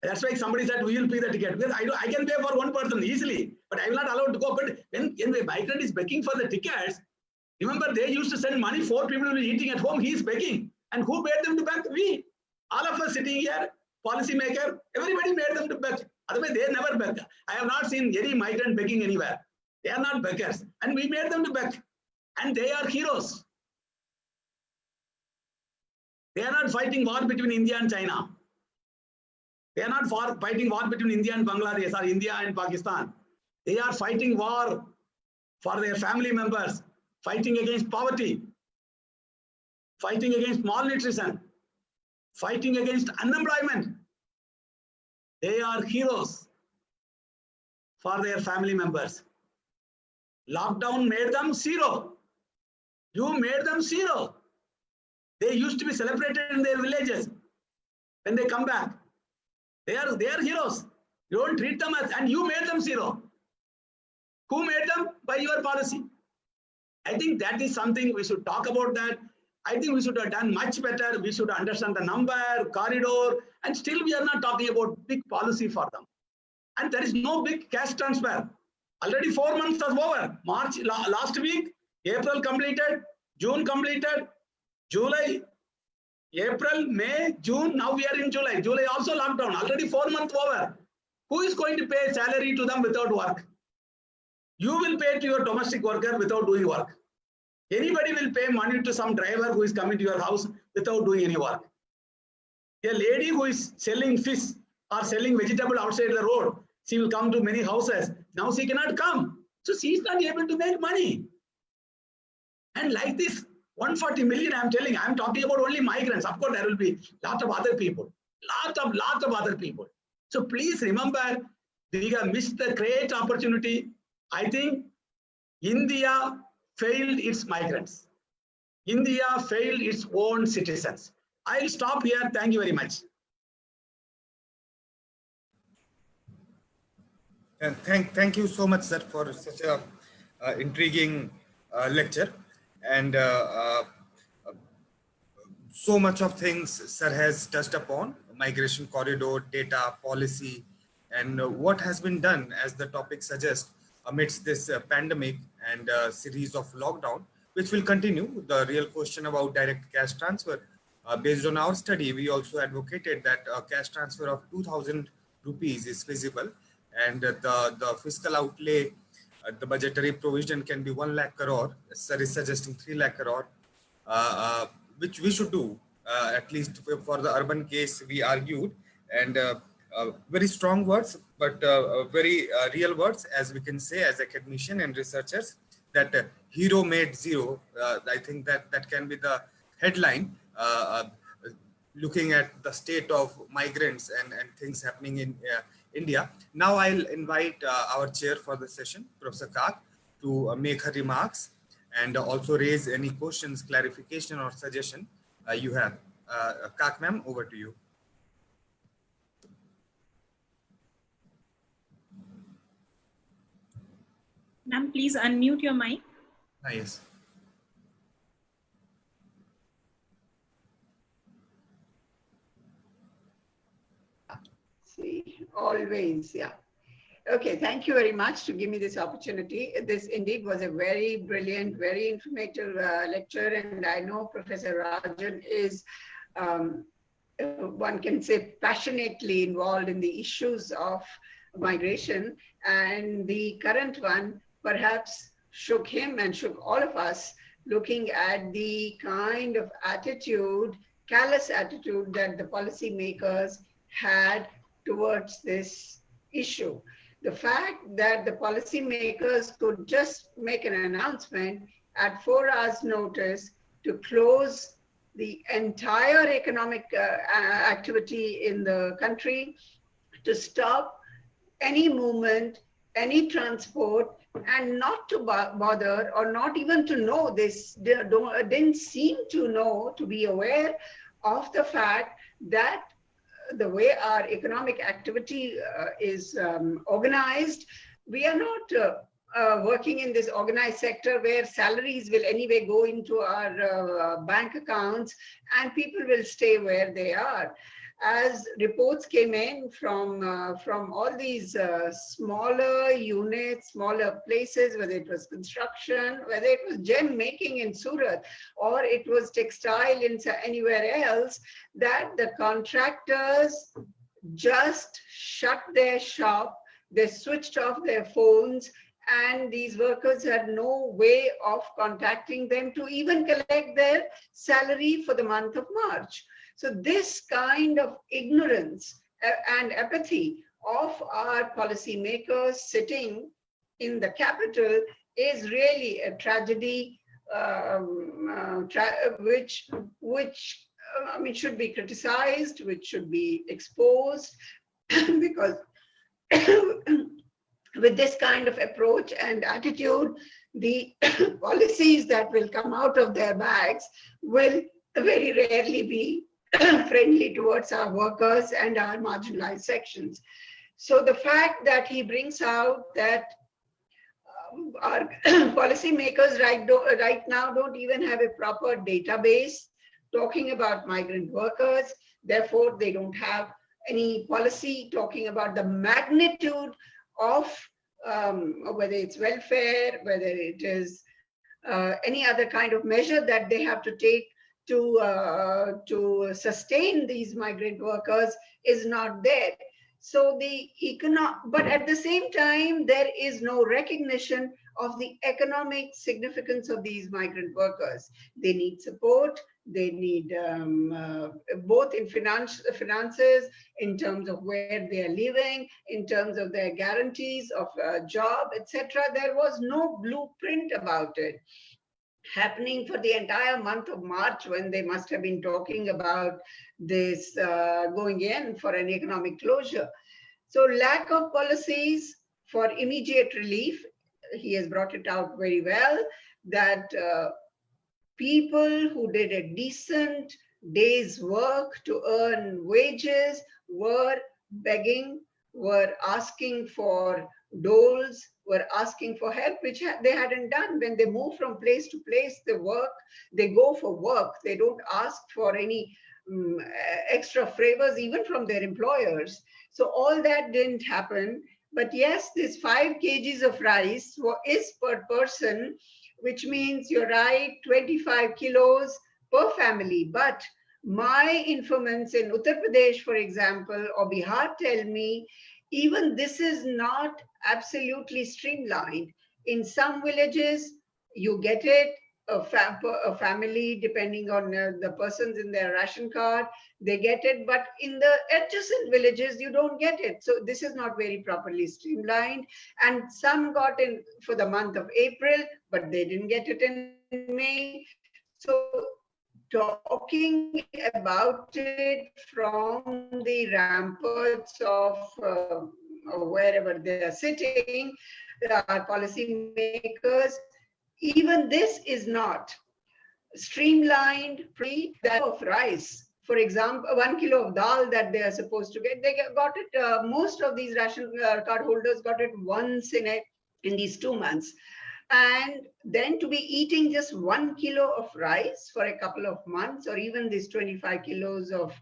That's why somebody said, we will pay the ticket. Because I can pay for one person easily, but I will not allow to go. But when a migrant is begging for the tickets, remember they used to send money, 4 people will be eating at home, he is begging. And who made them to beg? We. All of us sitting here, policy maker, everybody made them to beg. Otherwise, they never beg. I have not seen any migrant begging anywhere. They are not beggars. And we made them to beg. And they are heroes. They are not fighting war between India and China. They are not fighting war between India and Bangladesh or India and Pakistan. They are fighting war for their family members, fighting against poverty, fighting against malnutrition, fighting against unemployment. They are heroes for their family members. Lockdown made them zero. You made them zero. They used to be celebrated in their villages. When they come back, they are heroes. You don't treat them as, and you made them zero. Who made them? By your policy. I think that is something we should talk about that. I think we should have done much better. We should understand the number, corridor, and still we are not talking about big policy for them. And there is no big cash transfer. Already 4 months are over. March last week, April completed, June completed, July, April, May, June, now we are in July. July also lockdown, already 4 months over. Who is going to pay salary to them without work? You will pay to your domestic worker without doing work. Anybody will pay money to some driver who is coming to your house without doing any work. A lady who is selling fish or selling vegetable outside the road, she will come to many houses. Now she cannot come. So she is not able to make money. And like this, 140 million, I'm telling, I'm talking about only migrants. Of course, there will be lot of other people, lot of other people. So please remember, we have missed the great opportunity. I think India failed its migrants. India failed its own citizens. I'll stop here. Thank you very much. And thank you so much, sir, for such a intriguing lecture. And so much of things sir has touched upon: migration corridor, data, policy, and what has been done, as the topic suggests, amidst this pandemic and series of lockdown, which will continue. The real question about direct cash transfer, based on our study, we also advocated that a cash transfer of 2,000 rupees is feasible, and the fiscal outlay, the budgetary provision can be 1 lakh crore. Sir is suggesting 3 lakh crore, which we should do, at least for the urban case, we argued. And very strong words, but very real words, as we can say as academicians and researchers, that hero made zero. I think that can be the headline, looking at the state of migrants and things happening in India. Now I'll invite our chair for the session, Professor Kak, to make her remarks and also raise any questions, clarification, or suggestion you have. Kak ma'am, over to you. Ma'am, please unmute your mic. Yes. See, always, yeah. Okay, thank you very much to give me this opportunity. This indeed was a very brilliant, very informative lecture, and I know Professor Rajan is, one can say, passionately involved in the issues of migration, and the current one perhaps shook him and shook all of us, looking at the kind of attitude, callous attitude that the policymakers had towards this issue. The fact that the policymakers could just make an announcement at 4 hours notice to close the entire economic activity in the country, to stop any movement, any transport, and not to bother or not even to know this, didn't seem to know, to be aware of the fact that the way our economic activity is organized, we are not working in this organized sector where salaries will anyway go into our bank accounts and people will stay where they are. As reports came in from all these smaller units, smaller places, whether it was construction, whether it was gem making in Surat, or it was textile in anywhere else, that the contractors just shut their shop, they switched off their phones, and these workers had no way of contacting them to even collect their salary for the month of March. So this kind of ignorance and apathy of our policymakers sitting in the capital is really a tragedy, which I mean, should be criticized, which should be exposed, because with this kind of approach and attitude, the policies that will come out of their bags will very rarely be friendly towards our workers and our marginalized sections. So the fact that he brings out that our policymakers right now don't even have a proper database talking about migrant workers, therefore they don't have any policy talking about the magnitude of whether it's welfare, whether it is any other kind of measure that they have to take to sustain these migrant workers is not there. So but at the same time, there is no recognition of the economic significance of these migrant workers. They need support. They need both in finances, in terms of where they are living, in terms of their guarantees of a job, etc. There was no blueprint about it. happening for the entire month of March, when they must have been talking about this going in for an economic closure. So lack of policies for immediate relief. He has brought it out very well, that people who did a decent day's work to earn wages were begging, were asking for doles, were asking for help, which they hadn't done. When they move from place to place, they work, they go for work. They don't ask for any extra favors, even from their employers. So all that didn't happen. But yes, this 5 kgs of rice is per person, which means, you're right, 25 kilos per family. But my informants in Uttar Pradesh, for example, or Bihar tell me, even this is not absolutely streamlined. In some villages, you get it, a family, depending on the persons in their ration card, they get it, but in the adjacent villages, you don't get it. So this is not very properly streamlined. And some got in for the month of April, but they didn't get it in May. So talking about it from the ramparts of wherever they are sitting, our policy makers, even this is not streamlined. That of rice, for example, 1 kilo of dal that they are supposed to get, they got it, most of these ration card holders got it once in these 2 months. And then to be eating just 1 kilo of rice for a couple of months, or even these 25 kilos of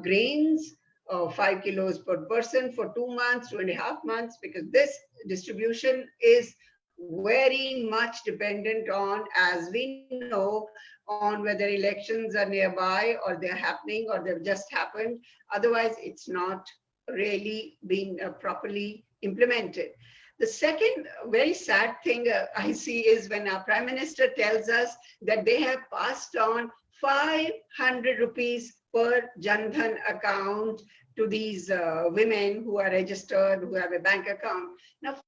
grains, or 5 kilos per person for 2 months, 2.5 months, because this distribution is very much dependent on, as we know, on whether elections are nearby or they're happening or they've just happened. Otherwise, it's not really been properly implemented. The second very sad thing I see is when our Prime Minister tells us that they have passed on 500 rupees per Jan Dhan account to these women who are registered, who have a bank account. Now,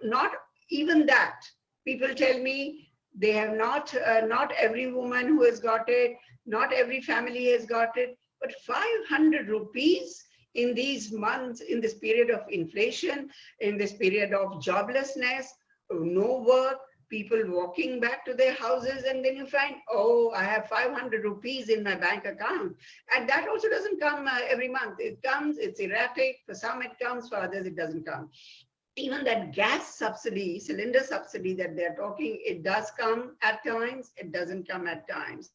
not even that. People tell me they have not every woman who has got it, not every family has got it, but 500 rupees in these months, in this period of inflation, in this period of joblessness, no work, people walking back to their houses, and then you find, oh, I have 500 rupees in my bank account. And that also doesn't come every month. It comes, it's erratic. For some it comes, for others it doesn't come. Even that gas subsidy, cylinder subsidy that they're talking, it does come at times, it doesn't come at times.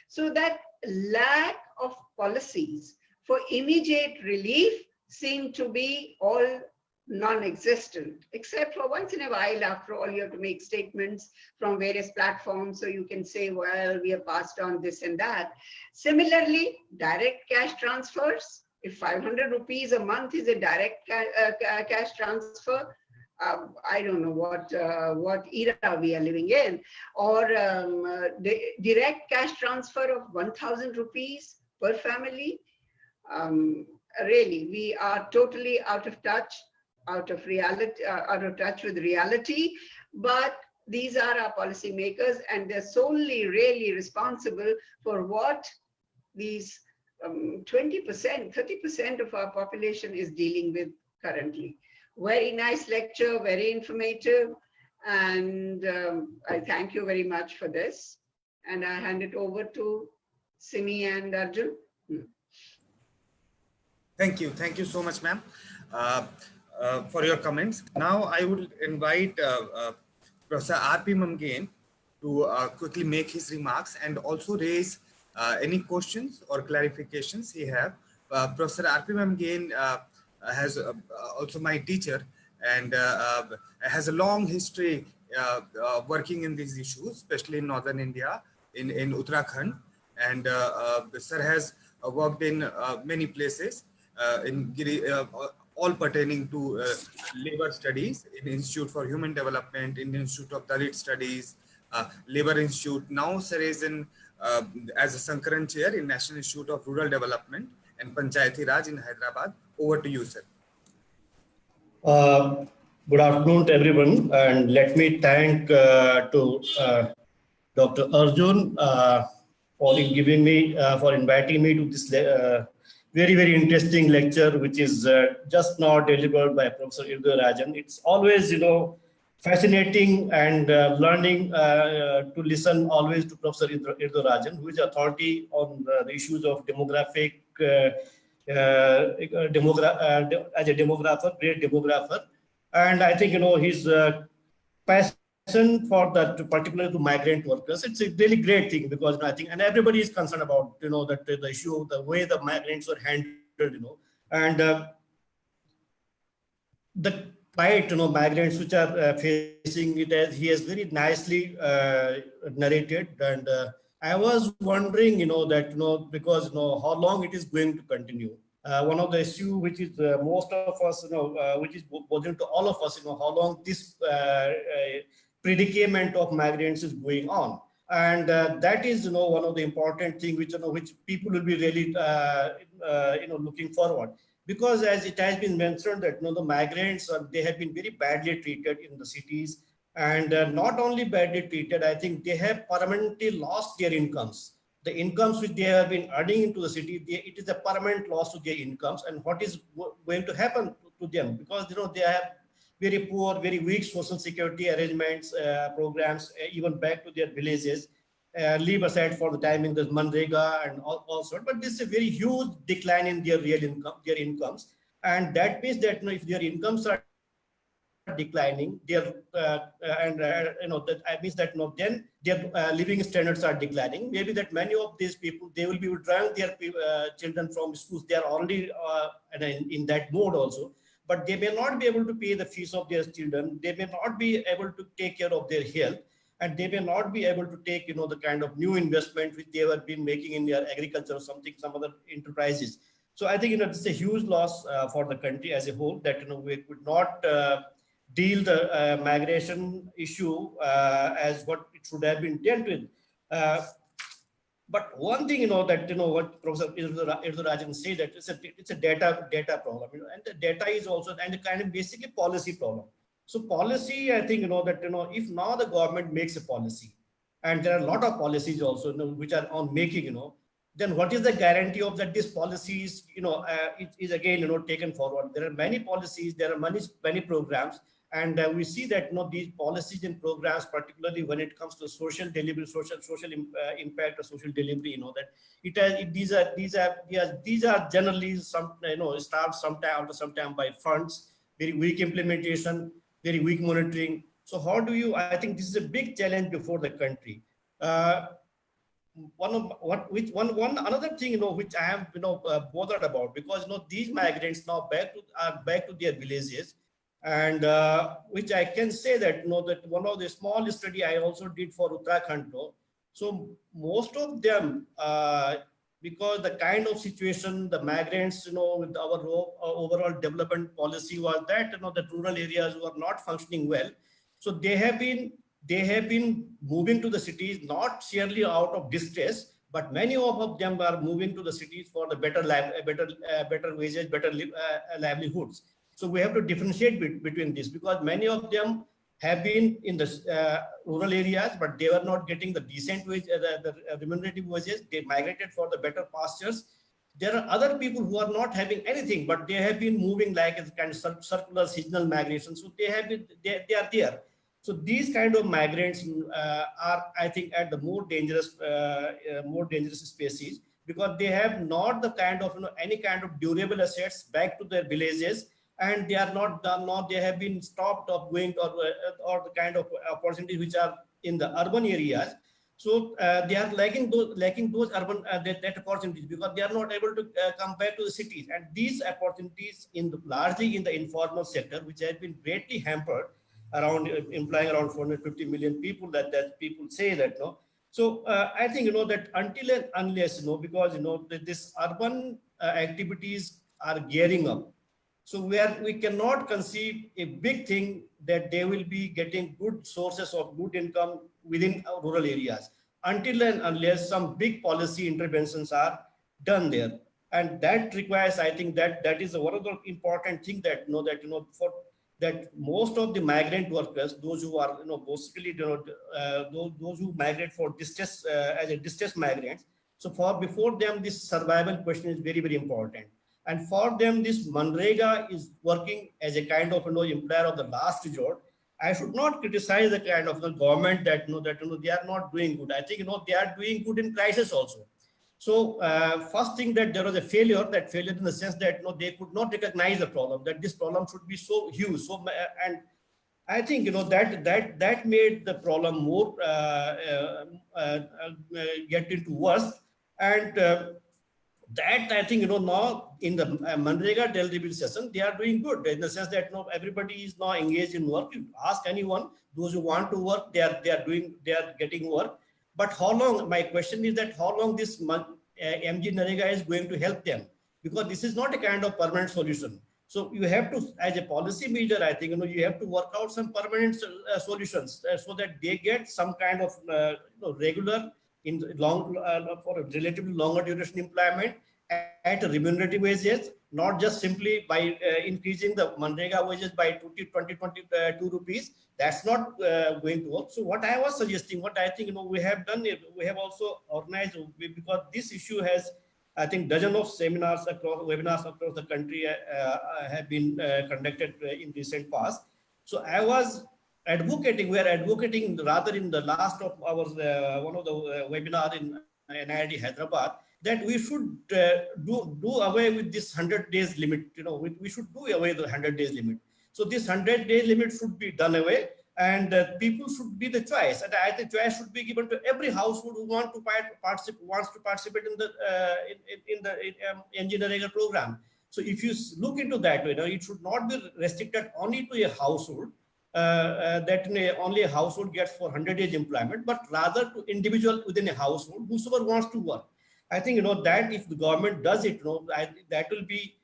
So that lack of policies for immediate relief seem to be all non-existent, except for once in a while, after all, you have to make statements from various platforms, so you can say, well, we have passed on this and that. Similarly, direct cash transfers. If 500 rupees a month is a direct cash transfer, I don't know what era we are living in, or the direct cash transfer of 1,000 rupees per family. Really, we are totally out of touch, out of touch with reality. But these are our policymakers, and they're solely really responsible for what these 20%, 30% of our population is dealing with currently. Very nice lecture, very informative, and I thank you very much for this. And I hand it over to Simi and Arjun. Thank you so much, ma'am, for your comments. Now I would invite Professor R.P. Mamgen to quickly make his remarks and also raise any questions or clarifications he have. Professor R.P. Mamgen has also my teacher, and has a long history working in these issues, especially in northern India, in Uttarakhand. And sir has worked in many places, all pertaining to labor studies, in Institute for Human Development, in Institute of Dalit Studies, Labor Institute. Now sir is in as a Sankaran chair in National Institute of Rural Development and Panchayati Raj in Hyderabad. Over to you, sir. Good afternoon to everyone, and let me thank Dr. Arjun for inviting me to this very interesting lecture, which is just now delivered by Professor Irdhu-Rajan. It's always fascinating and learning to listen always to Professor Irdhu-Rajan, who is authority on the issues of demographic. As a demographer, great demographer, and I think his passion for that, particularly to migrant workers, it's a really great thing, because I think, and everybody is concerned about that the issue of the way the migrants were handled, and the plight migrants which are facing it, as he has very nicely narrated, and I was wondering that because how long it is going to continue. One of the issues which is most of us, which is bothering to all of us, how long this predicament of migrants is going on. And that is, one of the important things which people will be really, looking forward. Because as it has been mentioned that, the migrants, they have been very badly treated in the cities. And not only badly treated, I think they have permanently lost their incomes. The incomes which they have been earning into the city, it is a permanent loss to their incomes. And what is going to happen to them? Because they have very poor, very weak social security arrangements, programs, even back to their villages. Leave aside for the timing, there's Manrega and all sorts. But this is a very huge decline in their real income, their incomes. And that means that if their incomes are declining, their that means that then their living standards are declining. Maybe that many of these people, they will be withdrawing their children from schools. They are already in that mode also, but they may not be able to pay the fees of their children. They may not be able to take care of their health, and they may not be able to take the kind of new investment which they have been making in their agriculture or some other enterprises. So I think this is a huge loss for the country as a whole, that we could not deal the migration issue as what it should have been dealt with. But one thing, that what Professor Irdhu-Rajan said, that it's a data problem, and the data is also and a kind of basically policy problem. So policy, I think that if now the government makes a policy, and there are a lot of policies also which are on making, then what is the guarantee of that this policy is is again taken forward? There are many policies, there are many programs. And we see that these policies and programs, particularly when it comes to social delivery, social impact or social delivery, that these are generally start sometime by funds, very weak implementation, very weak monitoring. So how do you? I think this is a big challenge before the country. Another thing which I am bothered about, because these migrants now are back to their villages. And which I can say that that one of the small study I also did for Uttarakhand. So most of them, because the kind of situation the migrants, with our overall development policy was that the rural areas were not functioning well. So they have been moving to the cities, not sheerly out of distress, but many of them are moving to the cities for the better wages, better livelihoods. So we have to differentiate between this, because many of them have been in the rural areas, but they were not getting the decent wage, the remunerative wages. They migrated for the better pastures. There are other people who are not having anything, but they have been moving like a kind of circular seasonal migration. So they are there. So these kind of migrants are, I think, at the more dangerous species, because they have not the kind of any kind of durable assets back to their villages. And they are not done now. They have been stopped of going or the kind of opportunities which are in the urban areas. So they are lacking those urban that opportunities, because they are not able to come back to the cities. And these opportunities largely in the informal sector, which has been greatly hampered, implying around 450 million people. That people say that So I think that until and unless because this urban activities are gearing up. So we cannot conceive a big thing that they will be getting good sources of good income within rural areas until and unless some big policy interventions are done there. And that requires, I think that is one of the important things that for that most of the migrant workers, those who are, basically, those who migrate for distress, as a distress migrants. So before them, this survival question is very, very important. And for them, this Manrega is working as a kind of, employer of the last resort. I should not criticize the kind of the government that, they are not doing good. I think, they are doing good in crisis also. So first thing, that there was a failure in the sense that they could not recognize the problem, that this problem should be so huge. So and I think that made the problem more get into worse. And that I think now in the Manrega delivery session, they are doing good in the sense that everybody is now engaged in work. You ask anyone, those who want to work, they are getting work. But how long? My question is that how long this MG Narega is going to help them? Because this is not a kind of permanent solution. So you have to, as a policy measure, I think you have to work out some permanent solutions so that they get some kind of regular, in long for a relatively longer duration employment at remunerative wages, not just simply by increasing the Manrega wages by 22 rupees. That's not going to work. So what I was suggesting, what I think we have done, we have also organized, because this issue has, I think, dozens of seminars webinars across the country have been conducted in recent past. So I was advocating, we are advocating rather in the last of our one of the webinar in NIIT Hyderabad, that we should do away with this 100 days limit. We should do away with the 100 days limit. So this 100-day limit should be done away, and people should be the choice. And I think choice should be given to every household who wants to participate in the MG Narega program. So if you look into that, it should not be restricted only to a household. That only a household gets for 100 days employment, but rather to individual within a household, whosoever wants to work. I think that if the government does it, that will be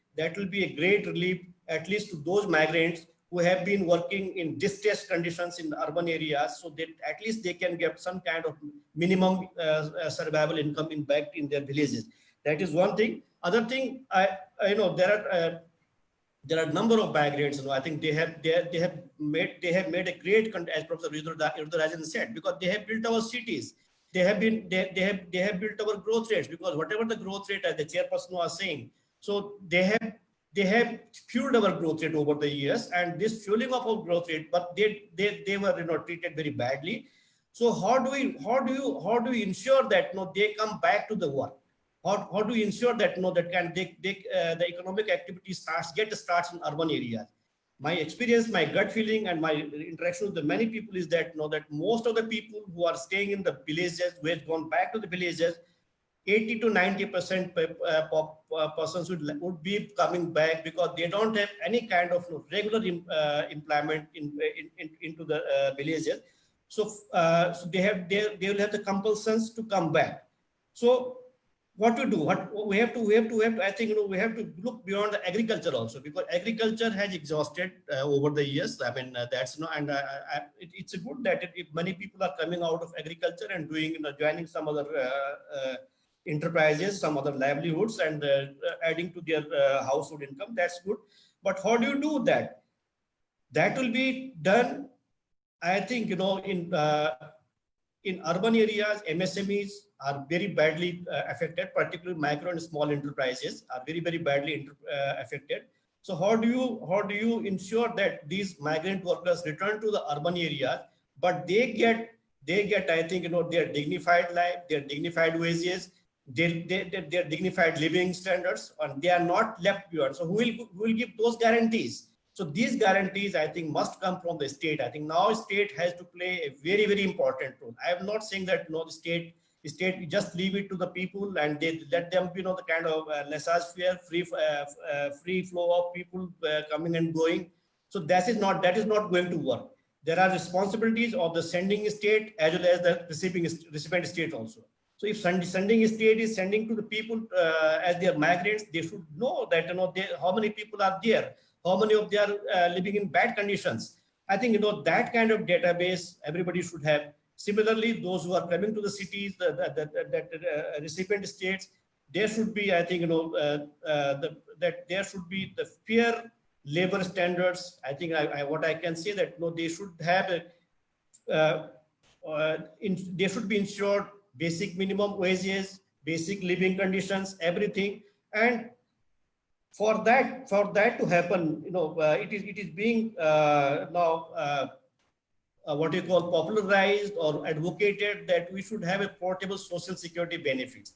a great relief, at least to those migrants who have been working in distressed conditions in urban areas, so that at least they can get some kind of minimum survival income back in their villages. That is one thing. Other thing, there are a number of migrants. I think they have made a great, as Professor Rudra said, because they have built our cities. They have built our growth rates, because whatever the growth rate, as the chairperson was saying, so they have fueled our growth rate over the years, and this fueling of our growth rate, but they were treated very badly. So how do we ensure that they come back to the work? How do you ensure that the economic activity starts in urban areas? My experience, my gut feeling, and my interaction with the many people is that that most of the people who are staying in the villages, who have gone back to the villages, 80 to 90% persons would be coming back, because they don't have any kind of regular employment into the villages. So they will have the compulsions to come back. So what to do? We have to. I think we have to look beyond the agriculture also, because agriculture has exhausted over the years. I mean that's and it's good that if many people are coming out of agriculture and doing joining some other enterprises, some other livelihoods, and adding to their household income. That's good. But how do you do that? That will be done, I think, in urban areas. MSMEs are very badly affected, particularly micro and small enterprises are very, very badly affected. So how do you ensure that these migrant workers return to the urban areas, but they get I think their dignified life, their dignified wages, their dignified living standards, and they are not left beyond. So who will give those guarantees? So these guarantees, I think, must come from the state. I think now state has to play a very, very important role. I am not saying that the state just leave it to the people and they let them be the kind of laissez-faire, free flow of people coming and going. So that is not going to work. There are responsibilities of the sending state as well as the recipient state also. So if sending state is sending to the people as their migrants, they should know that how many people are there, how many of them are living in bad conditions. I think that kind of database everybody should have. Similarly, those who are coming to the cities, the recipient states, there should be, I think, that there should be the fair labor standards. I think what I can say that they should have they should be ensured basic minimum wages, basic living conditions, everything. And for that to happen, it is being now what you call popularized or advocated that we should have a portable social security benefits.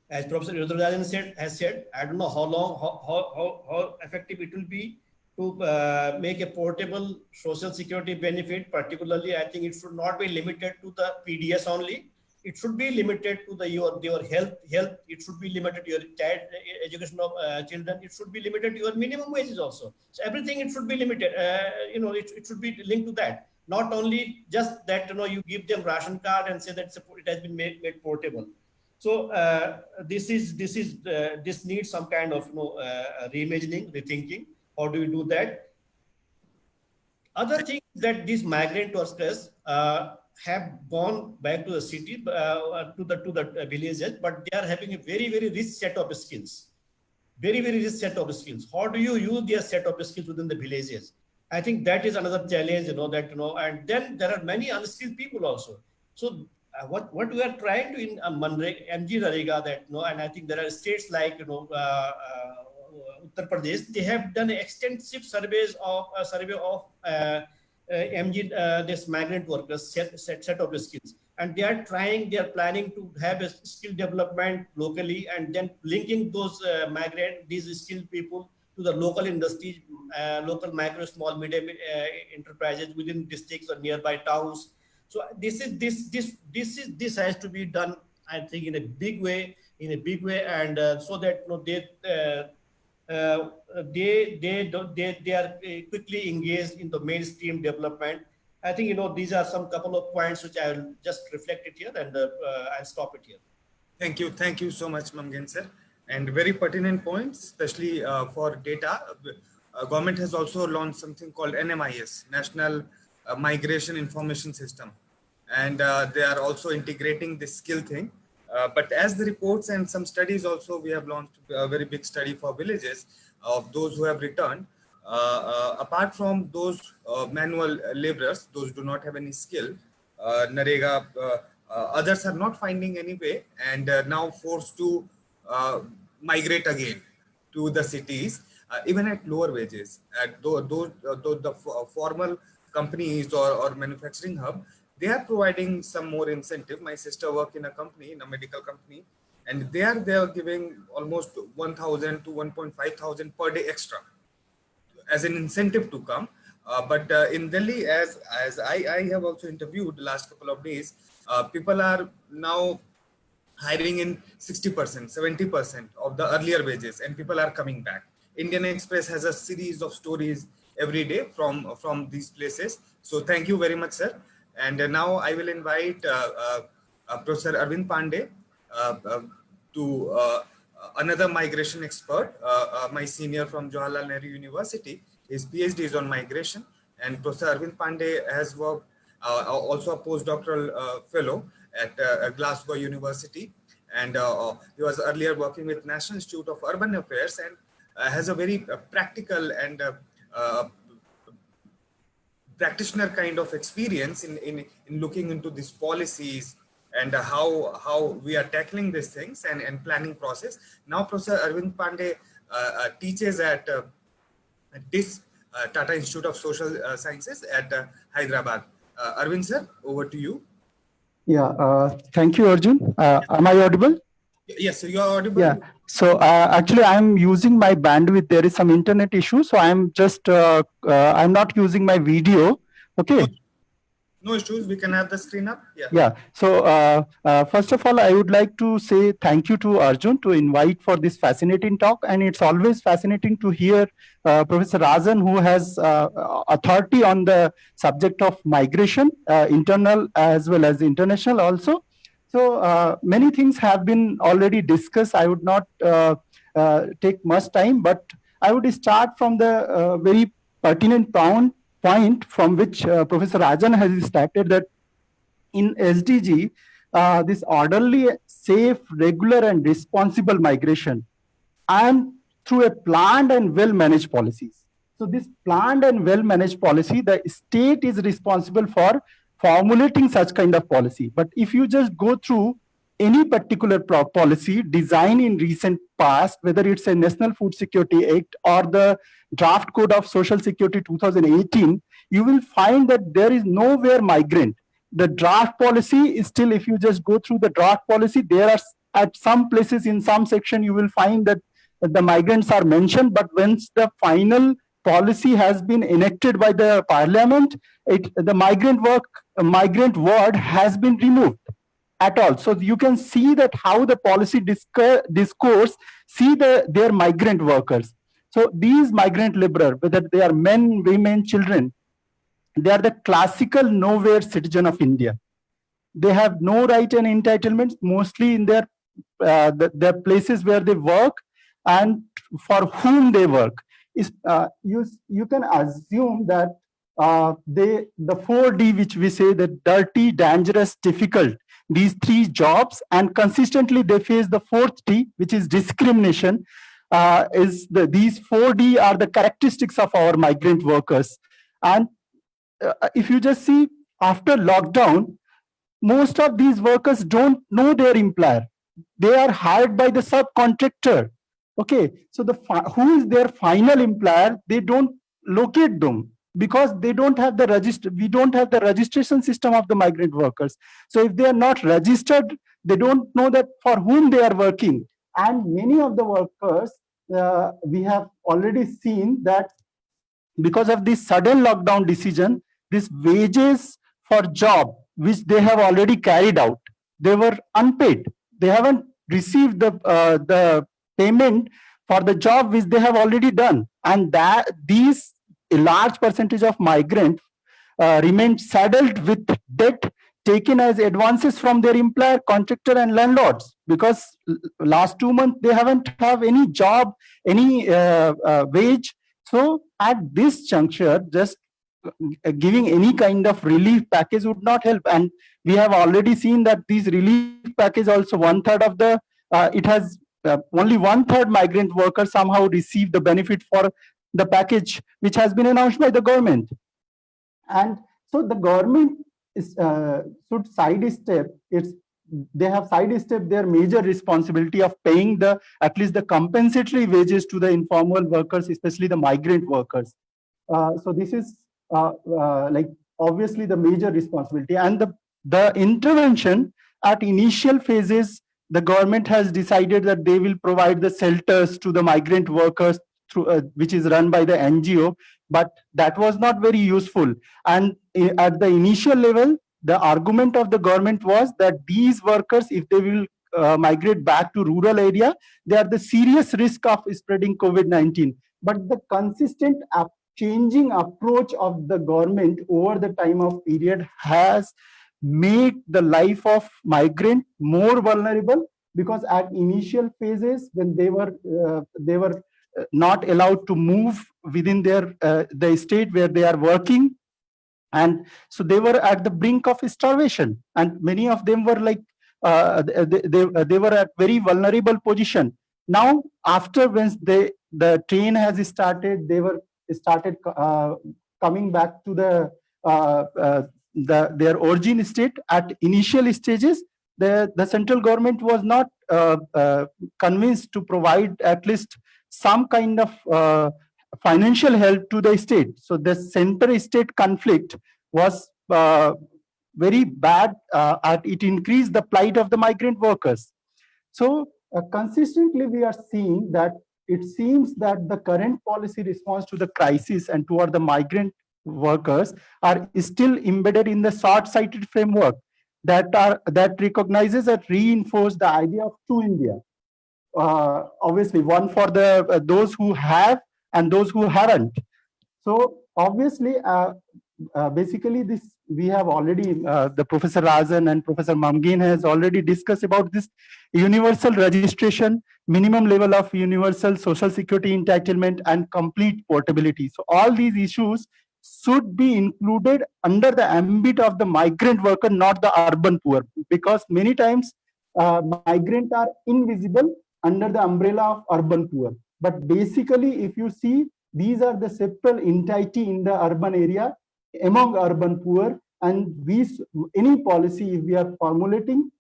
As Professor Yudhrajan has said, I don't know how long, how effective it will be to make a portable social security benefit. Particularly, I think it should not be limited to the PDS only. It should be limited to your health. It should be limited to your child education of children. It should be limited to your minimum wages also. So everything it should be limited. It should be linked to that. Not only just that you give them ration card and say that it has been made portable. So this needs some kind of reimagining, rethinking. How do we do that? Other things that these migrant workers have gone back to the city, to the villages, but they are having a very, very rich set of skills. Very, very rich set of skills. How do you use their set of skills within the villages? I think that is another challenge, and then there are many unskilled people also. So what we are trying to in MGNREGA that, and I think there are states like, Uttar Pradesh, they have done extensive survey of this migrant workers set of skills, and they are planning to have a skill development locally, and then linking those these skilled people to the local industries, local micro, small, medium enterprises within districts or nearby towns. So this has to be done, I think, in a big way, and so that they are quickly engaged in the mainstream development. I think these are some couple of points which I will just reflect it here, and I'll stop it here. Thank you so much, Mamgen sir, and very pertinent points, especially for data. Government has also launched something called NMIS, National Migration Information System, and they are also integrating this skill thing. But as the reports and some studies also, we have launched a very big study for villages of those who have returned. Apart from those manual laborers, those do not have any skill, NREGA, others are not finding any way, and now forced to migrate again to the cities, even at lower wages. At the formal companies or manufacturing hub, they are providing some more incentive. My sister works in a company, in a medical company, and they are giving almost 1,000 to 1,500 per day extra as an incentive to come. But in Delhi, as I have also interviewed the last couple of days, people are now hiring in 60%, 70% of the earlier wages, and people are coming back. Indian Express has a series of stories every day from these places. So thank you very much, sir. And now I will invite Professor Arvind Pandey to another migration expert, my senior from Jawaharlal Nehru University. His PhD is on migration, and Professor Arvind Pandey has worked also a postdoctoral fellow at Glasgow University, and he was earlier working with National Institute of Urban Affairs, and has a very practical and practitioner kind of experience in looking into these policies and how we are tackling these things and planning process. Now, Professor Arvind Pandey teaches at this Tata Institute of Social Sciences at Hyderabad. Arvind sir, over to you. Yeah, thank you, Arjun. Am I audible? Yes, you are audible. Yeah. So actually, I'm using my bandwidth. There is some internet issue, so I'm just I'm not using my video. Okay. No issues. We can have the screen up. Yeah. Yeah. So first of all, I would like to say thank you to Arjun to invite for this fascinating talk, and it's always fascinating to hear Professor Rajan, who has authority on the subject of migration, internal as well as international also. So many things have been already discussed. I would not take much time, but I would start from the very pertinent point from which Professor Rajan has started, that in SDG, this orderly, safe, regular, and responsible migration. I am through a planned and well-managed policies. So this planned and well-managed policy, the state is responsible for formulating such kind of policy. But if you just go through any particular policy designed in recent past, whether it's a National Food Security Act or the Draft Code of Social Security 2018, you will find that there is nowhere migrant. The draft policy is still, if you just go through the draft policy, there are at some places in some section, you will find that the migrants are mentioned, but once the final policy has been enacted by the parliament, the migrant word has been removed at all. So you can see that how the policy discourse see their migrant workers. So these migrant laborer, whether they are men, women, children, they are the classical nowhere citizen of India. They have no right and entitlements, mostly in their places where they work and for whom they work. You can assume that the 4D, which we say, the dirty, dangerous, difficult, these three jobs, and consistently they face the fourth D, which is discrimination. These 4D are the characteristics of our migrant workers. And if you just see, after lockdown, most of these workers don't know their employer. They are hired by the subcontractor. Okay, so who is their final employer? They don't locate them because they don't have the register. We don't have the registration system of the migrant workers. So if they are not registered, they don't know that for whom they are working. And many of the workers, we have already seen that because of this sudden lockdown decision, these wages for job which they have already carried out, they were unpaid. They haven't received the payment for the job which they have already done, and that a large percentage of migrants remain saddled with debt taken as advances from their employer, contractor, and landlords, because last 2 months they haven't have any job, any wage. So at this juncture, just giving any kind of relief package would not help. And we have already seen that these relief package also, 1/3 of the it has only 1/3 migrant workers somehow receive the benefit for the package which has been announced by the government. And so the government should sidestep they have sidestepped their major responsibility of paying at least the compensatory wages to the informal workers, especially the migrant workers. So this is like obviously the major responsibility. And the intervention at initial phases, the government has decided that they will provide the shelters to the migrant workers through which is run by the NGO, but that was not very useful. And at the initial level, the argument of the government was that these workers, if they will migrate back to rural area, they are the serious risk of spreading COVID-19. But the consistent changing approach of the government over the time of period has made the life of migrant more vulnerable, because at initial phases, when they were not allowed to move within the state where they are working, and so they were at the brink of starvation, and many of them were like they were at very vulnerable position. Now, after when the train has started, they were started coming back to their origin state. At initial stages, the central government was not convinced to provide at least some kind of financial help to the state. So the center-state conflict was very bad. It increased the plight of the migrant workers. So consistently, we are seeing that it seems that the current policy response to the crisis and toward the migrant workers are still embedded in the short-sighted framework that recognizes and reinforces the idea of two India. Obviously, one for those who have and those who haven't. So obviously, basically this we have already, the Professor Rajan and Professor Mamgin has already discussed about this universal registration, minimum level of universal social security entitlement, and complete portability. So all these issues should be included under the ambit of the migrant worker, not the urban poor, because many times migrants are invisible under the umbrella of urban poor. But basically, if you see, these are the several entity in the urban area among urban poor, and any policy, if we are formulating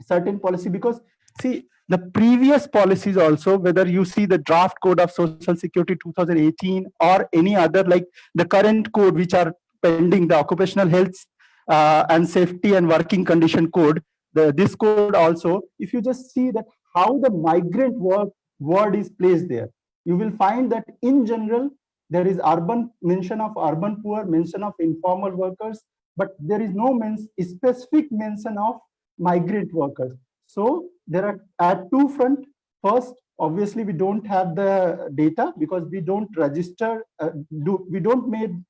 certain policy, because see, the previous policies also, whether you see the draft code of social security 2018 or any other, like the current code which are pending, the occupational health and safety and working condition code, this code also, if you just see that how the migrant word is placed there, you will find that in general there is mention of urban poor, mention of informal workers, but there is no specific mention of migrant workers. So there are at two front. First, obviously we don't have the data because we don't register, we don't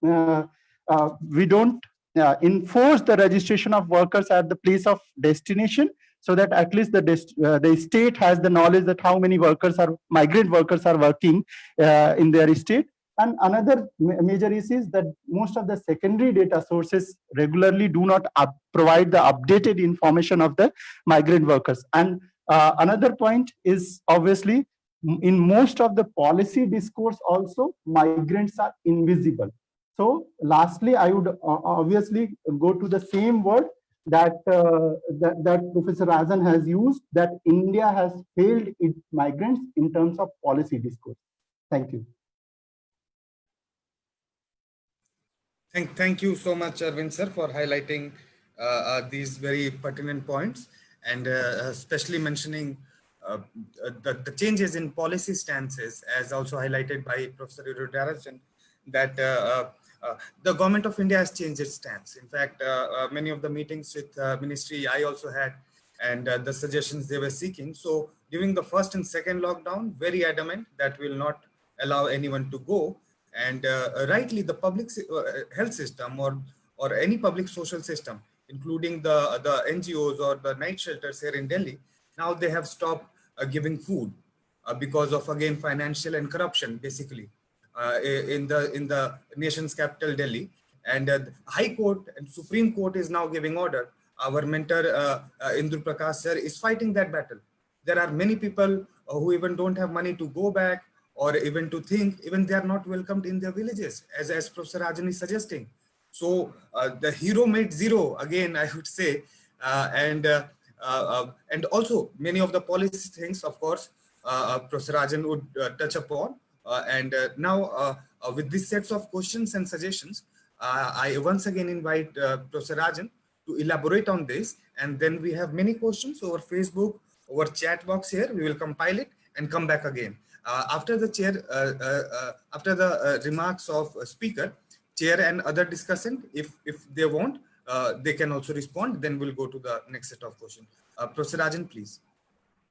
enforce the registration of workers at the place of destination, so that at least the state has the knowledge that how many migrant workers are working in their state. And another major issue is that most of the secondary data sources regularly do not provide the updated information of the migrant workers. And another point is, obviously, in most of the policy discourse also, migrants are invisible. So lastly, I would obviously go to the same word that that Professor Rajan has used, that India has failed its migrants in terms of policy discourse. Thank you. Thank you so much, Arvind sir, for highlighting these very pertinent points, and especially mentioning the changes in policy stances, as also highlighted by Professor Rajan, that the government of India has changed its stance. In fact, many of the meetings with ministry I also had, and the suggestions they were seeking. So during the first and second lockdown, very adamant that will not allow anyone to go. And rightly, the public health system or any public social system, including the NGOs or the night shelters here in Delhi, now they have stopped giving food because of, again, financial and corruption, basically, in the nation's capital, Delhi. And High Court and Supreme Court is now giving order. Our mentor, Indu Prakash sir, is fighting that battle. There are many people who even don't have money to go back, or even to think, even they are not welcomed in their villages, as Professor Rajan is suggesting. So the hero made zero, again, I would say, and also many of the policy things, of course, Professor Rajan would touch upon. Now, with these sets of questions and suggestions, I once again invite Professor Rajan to elaborate on this, and then we have many questions over Facebook, over chat box here. We will compile it and come back again. After the chair, after the remarks of speaker, chair and other discussant, if they want, they can also respond. Then we'll go to the next set of questions. Professor Rajan, please.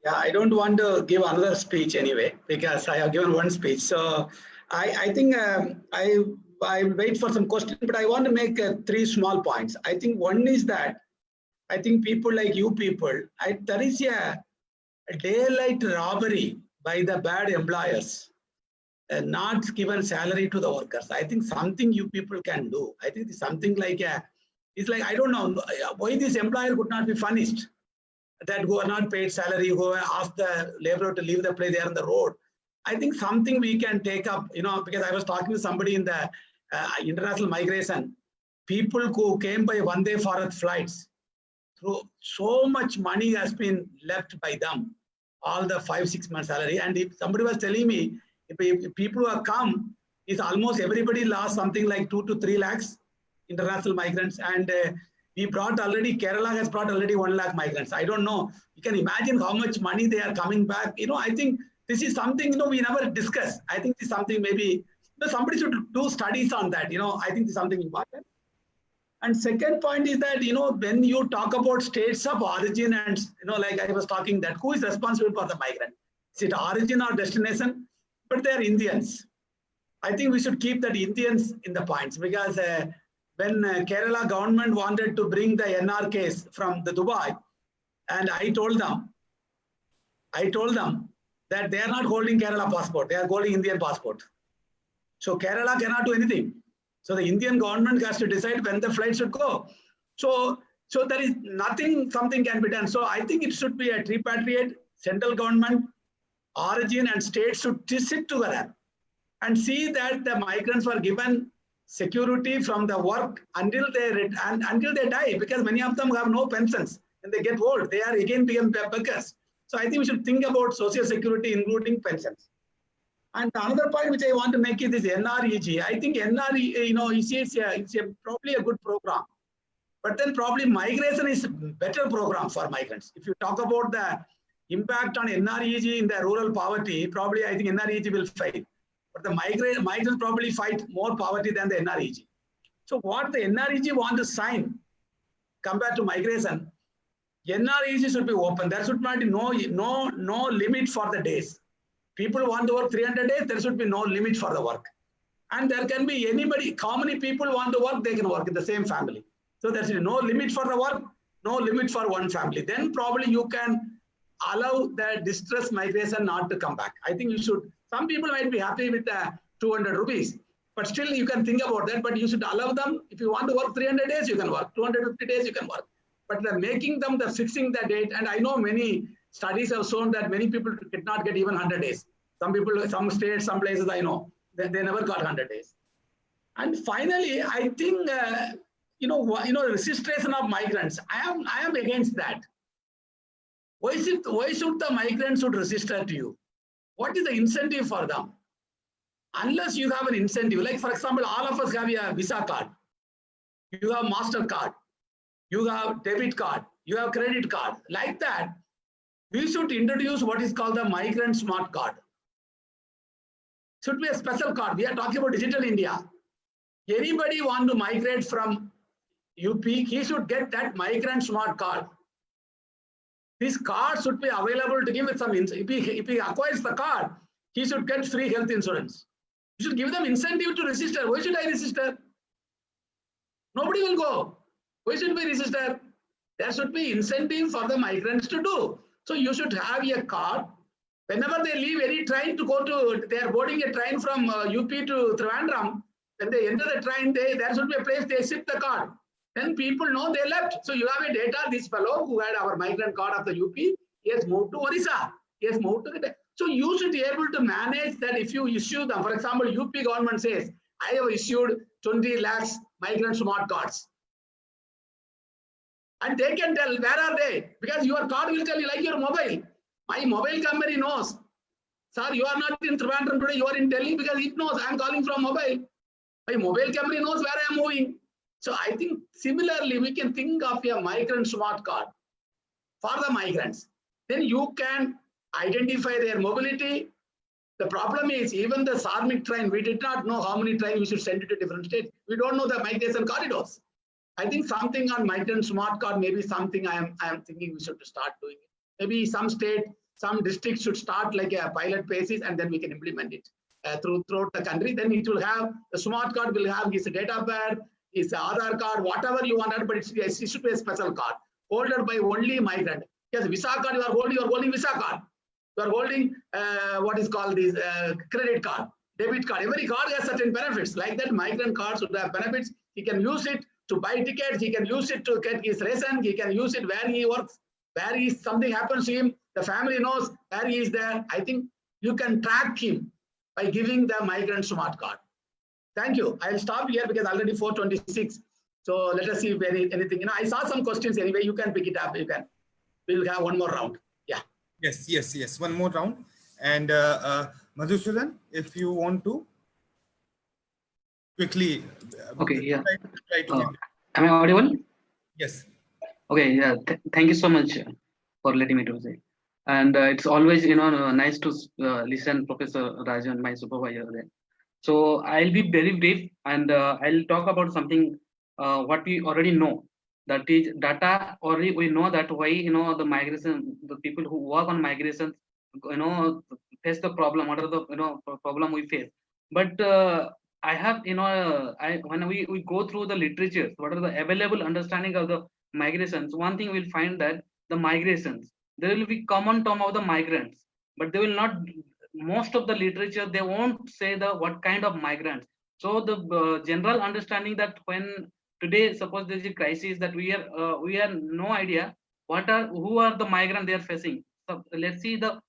Yeah, I don't want to give another speech anyway, because I have given one speech. So I think I will wait for some questions, but I want to make three small points. I think one is that I think people like you people, there is a daylight robbery by the bad employers, not given salary to the workers. I think something you people can do. I think it's something like it's like, I don't know why this employer could not be punished, that who are not paid salary, who asked the laborer to leave the place, they are on the road. I think something we can take up, because I was talking to somebody in the international migration, people who came by Vande Bharat flights, through so much money has been left by them, all the 5-6 months salary. And if somebody was telling me, if people who have come, is almost everybody lost something like 2 to 3 lakhs international migrants. And we brought already, Kerala has brought already 1 lakh migrants. I don't know, you can imagine how much money they are coming back. I think this is something, we never discuss. I think this is something maybe somebody should do studies on that. I think this is something important. And second point is that, when you talk about states of origin and, like I was talking, that who is responsible for the migrant? Is it origin or destination? But they are Indians. I think we should keep that Indians in the points, because when Kerala government wanted to bring the NRKs from the Dubai, and I told them that they are not holding Kerala passport, they are holding Indian passport. So Kerala cannot do anything. So the Indian government has to decide when the flight should go. So there is something can be done. So I think it should be a tripartite, central government, origin and state should sit together and see that the migrants were given security from the work until they die, because many of them have no pensions. When they get old, they are again become beggars. So I think we should think about social security, including pensions. And another point which I want to make is this NREG. I think NREG, it's probably a good program. But then probably migration is a better program for migrants. If you talk about the impact on NREG in the rural poverty, probably I think NREG will fail. But the migrants probably fight more poverty than the NREG. So what the NREG want to sign compared to migration, NREG should be open. There should not be no limit for the days. People want to work 300 days, there should be no limit for the work. And there can be anybody, how many people want to work, they can work in the same family. So there's no limit for the work, no limit for one family. Then probably you can allow the distress migration not to come back. I think you should, some people might be happy with 200 rupees, but still you can think about that, but you should allow them, if you want to work 300 days, you can work, 250 days, you can work. But making them, fixing the date, and I know many studies have shown that many people did not get even 100 days. Some people, some states, some places I know, they never got 100 days. And finally, I think, registration of migrants, I am against that. Why should the migrants should register to you? What is the incentive for them? Unless you have an incentive, like for example, all of us have a Visa card. You have MasterCard. You have debit card. You have credit card. Like that, we should introduce what is called the Migrant Smart Card. Should be a special card. We are talking about digital India. Anybody want to migrate from UP, he should get that Migrant Smart Card. This card should be available to give with some, if he acquires the card, he should get free health insurance. You should give them incentive to register. Why should I register? Nobody will go. Why should we register? There should be incentive for the migrants to do. So you should have a card. Whenever they leave any train to go to, they are boarding a train from UP to Trivandrum. When they enter the train, there should be a place they sit the card. Then people know they left. So you have a data, this fellow who had our migrant card of the UP, he has moved to Orissa. He has moved to the, so you should be able to manage that if you issue them. For example, UP government says, I have issued 20 lakhs migrant smart cards. And they can tell, where are they? Because your card will tell you, like your mobile. My mobile company knows. Sir, you are not in Trivandrum today, you are in Delhi, because it knows I am calling from mobile. My mobile company knows where I am moving. So I think similarly, we can think of a migrant smart card for the migrants. Then you can identify their mobility. The problem is even the Sarmic train, we did not know how many trains we should send it to different states. We don't know the migration corridors. I think something on migrant smart card may be something I am thinking we should start doing. Maybe some state, some districts should start like a pilot basis, and then we can implement it throughout the country. Then it will have, the smart card will have his date of birth, his Aadhaar card, whatever you want, but it should be a special card, holded by only migrant. Yes, Visa card you are holding Visa card. You are holding what is called this credit card, debit card. Every card has certain benefits. Like that, migrant cards should have benefits. He can use it to buy tickets. He can use it to get his ration. He can use it where he works, where something happens to him. The family knows where he is there. I think you can track him by giving the migrant smart card. Thank you. I'll stop here because already 4:26. So let us see if anything. I saw some questions anyway. You can pick it up. You can. We'll have one more round. Yeah. Yes. One more round. And Madhusudan, if you want to quickly. Okay. Yeah. Try to am I audible? Yes. Okay. Yeah. Thank you so much for letting me to say. And it's always nice to listen Professor Rajan, my supervisor there. So I'll be very brief, and I'll talk about something what we already know. That is data. Already we know that why the migration, the people who work on migration, face the problem. What are the problem we face? But I have when we go through the literature, what are the available understanding of the migrations? One thing we'll find that the migrations, there will be common term of the migrants, but they will not. Most of the literature, they won't say what kind of migrants. So the general understanding that when today, suppose there is a crisis that we have no idea who are the migrants they are facing. So let's see the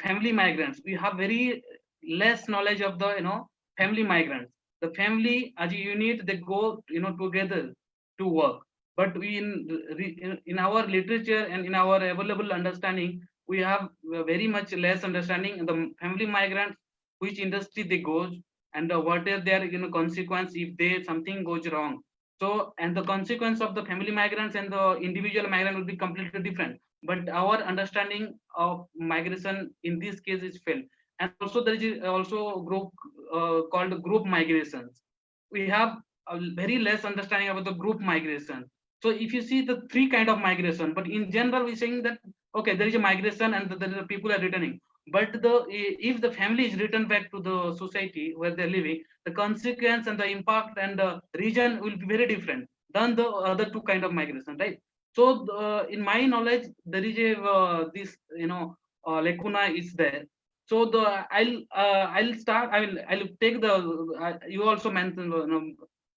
family migrants. We have very less knowledge of the family migrants. The family as a unit, they go together to work. But we in our literature and in our available understanding, we have very much less understanding the family migrants, which industry they go, and what are their consequence if they something goes wrong. So, and the consequence of the family migrants and the individual migrant will be completely different. But our understanding of migration in this case is failed. And also there is also a group called group migrations. We have a very less understanding about the group migration. So if you see the three kind of migration, but in general we're saying that okay, there is a migration and the people are returning. But if the family is returned back to the society where they're living, the consequence and the impact and the region will be very different than the other two kind of migration, right? So in my knowledge, there is a this lacuna is there. So I'll start. I'll take the. You also mentioned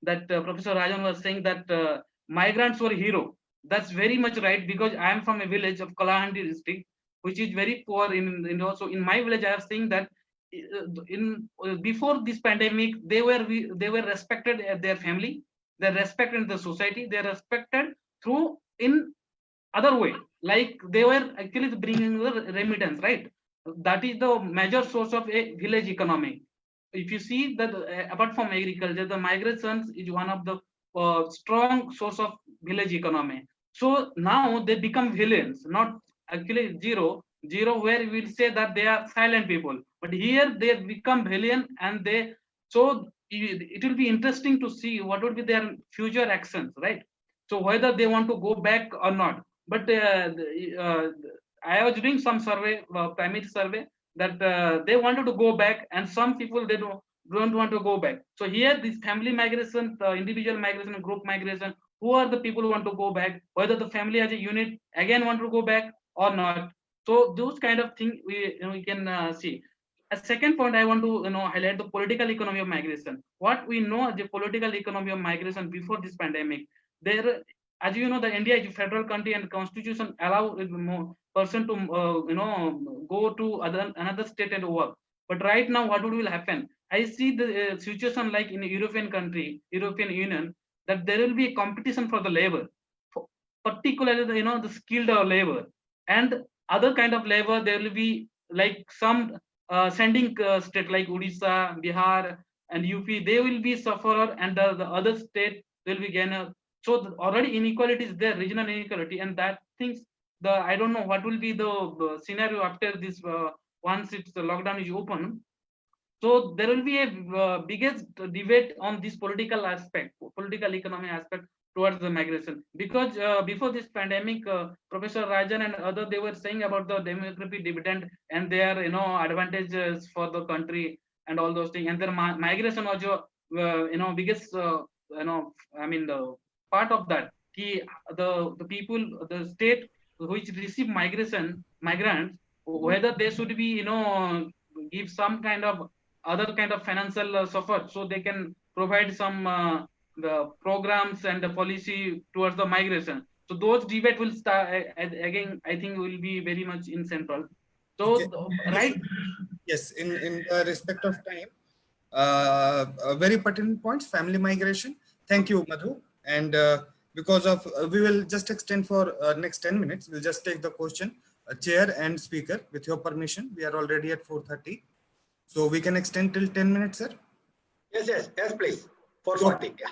that Professor Rajan was saying that migrants were hero. That's very much right, because I am from a village of Kalahandi district, which is very poor. In also in my village, I have seen that in before this pandemic, they were respected at their family, they're respected in the society, they're respected through in other way, like they were actually bringing the remittance, right? That is the major source of a village economy. If you see that apart from agriculture, the migrations is one of the strong source of village economy. So now they become villains, not actually zero where we will say that they are silent people, but here they become villain, and they, so it will be interesting to see what would be their future actions, right? So whether they want to go back or not. But I was doing some survey, primary survey, that they wanted to go back, and some people they don't want to go back. So here this family migration, individual migration, group migration, who are the people who want to go back, whether the family as a unit again want to go back or not. So those kind of things we can see. A second point I want to highlight the political economy of migration. What we know the political economy of migration before this pandemic, there, as you know, the India is a federal country and constitution allow person to go to another state and work. But right now, what will happen? I see the situation like in a European country, European Union, that there will be a competition for the labor, particularly the skilled labor, and other kind of labor. There will be like some sending state like Odisha, Bihar, and UP. They will be sufferer, and the other state will be gainer. So already inequality is there, regional inequality, and that things I don't know what will be the scenario after this once the lockdown is open. So there will be a biggest debate on this political aspect, political economy aspect towards the migration, because before this pandemic, Professor Rajan and other, they were saying about the demographic dividend and their advantages for the country and all those things, and their migration was biggest I mean the part of that. The people, the state which receive migrants, whether they should be give some kind of other kind of financial support, so they can provide some the programs and the policy towards the migration. So those debate will start again. I think will be very much in central. So Okay. right. Yes, in respect of time, very pertinent points. Family migration. Thank you, Madhu. And because of we will just extend for next 10 minutes. We'll just take the question, chair and speaker, with your permission. We are already at 4:30, so we can extend till 10 minutes, sir. Yes, please. 4:40. Yeah.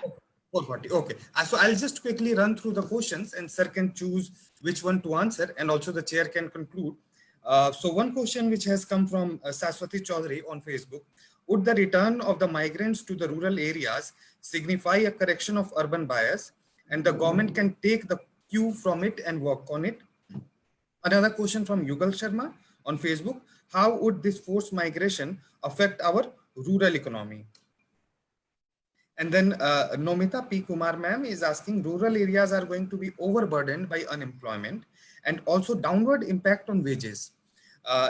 4:40. Okay. So I'll just quickly run through the questions, and sir can choose which one to answer, and also the chair can conclude. So one question which has come from Saswati Chaudhary on Facebook: would the return of the migrants to the rural areas signify a correction of urban bias, and the government can take the cue from it and work on it? Another question from Yugal Sharma on Facebook: how would this forced migration affect our rural economy? And then Nomita P. Kumar ma'am is asking, rural areas are going to be overburdened by unemployment and also downward impact on wages.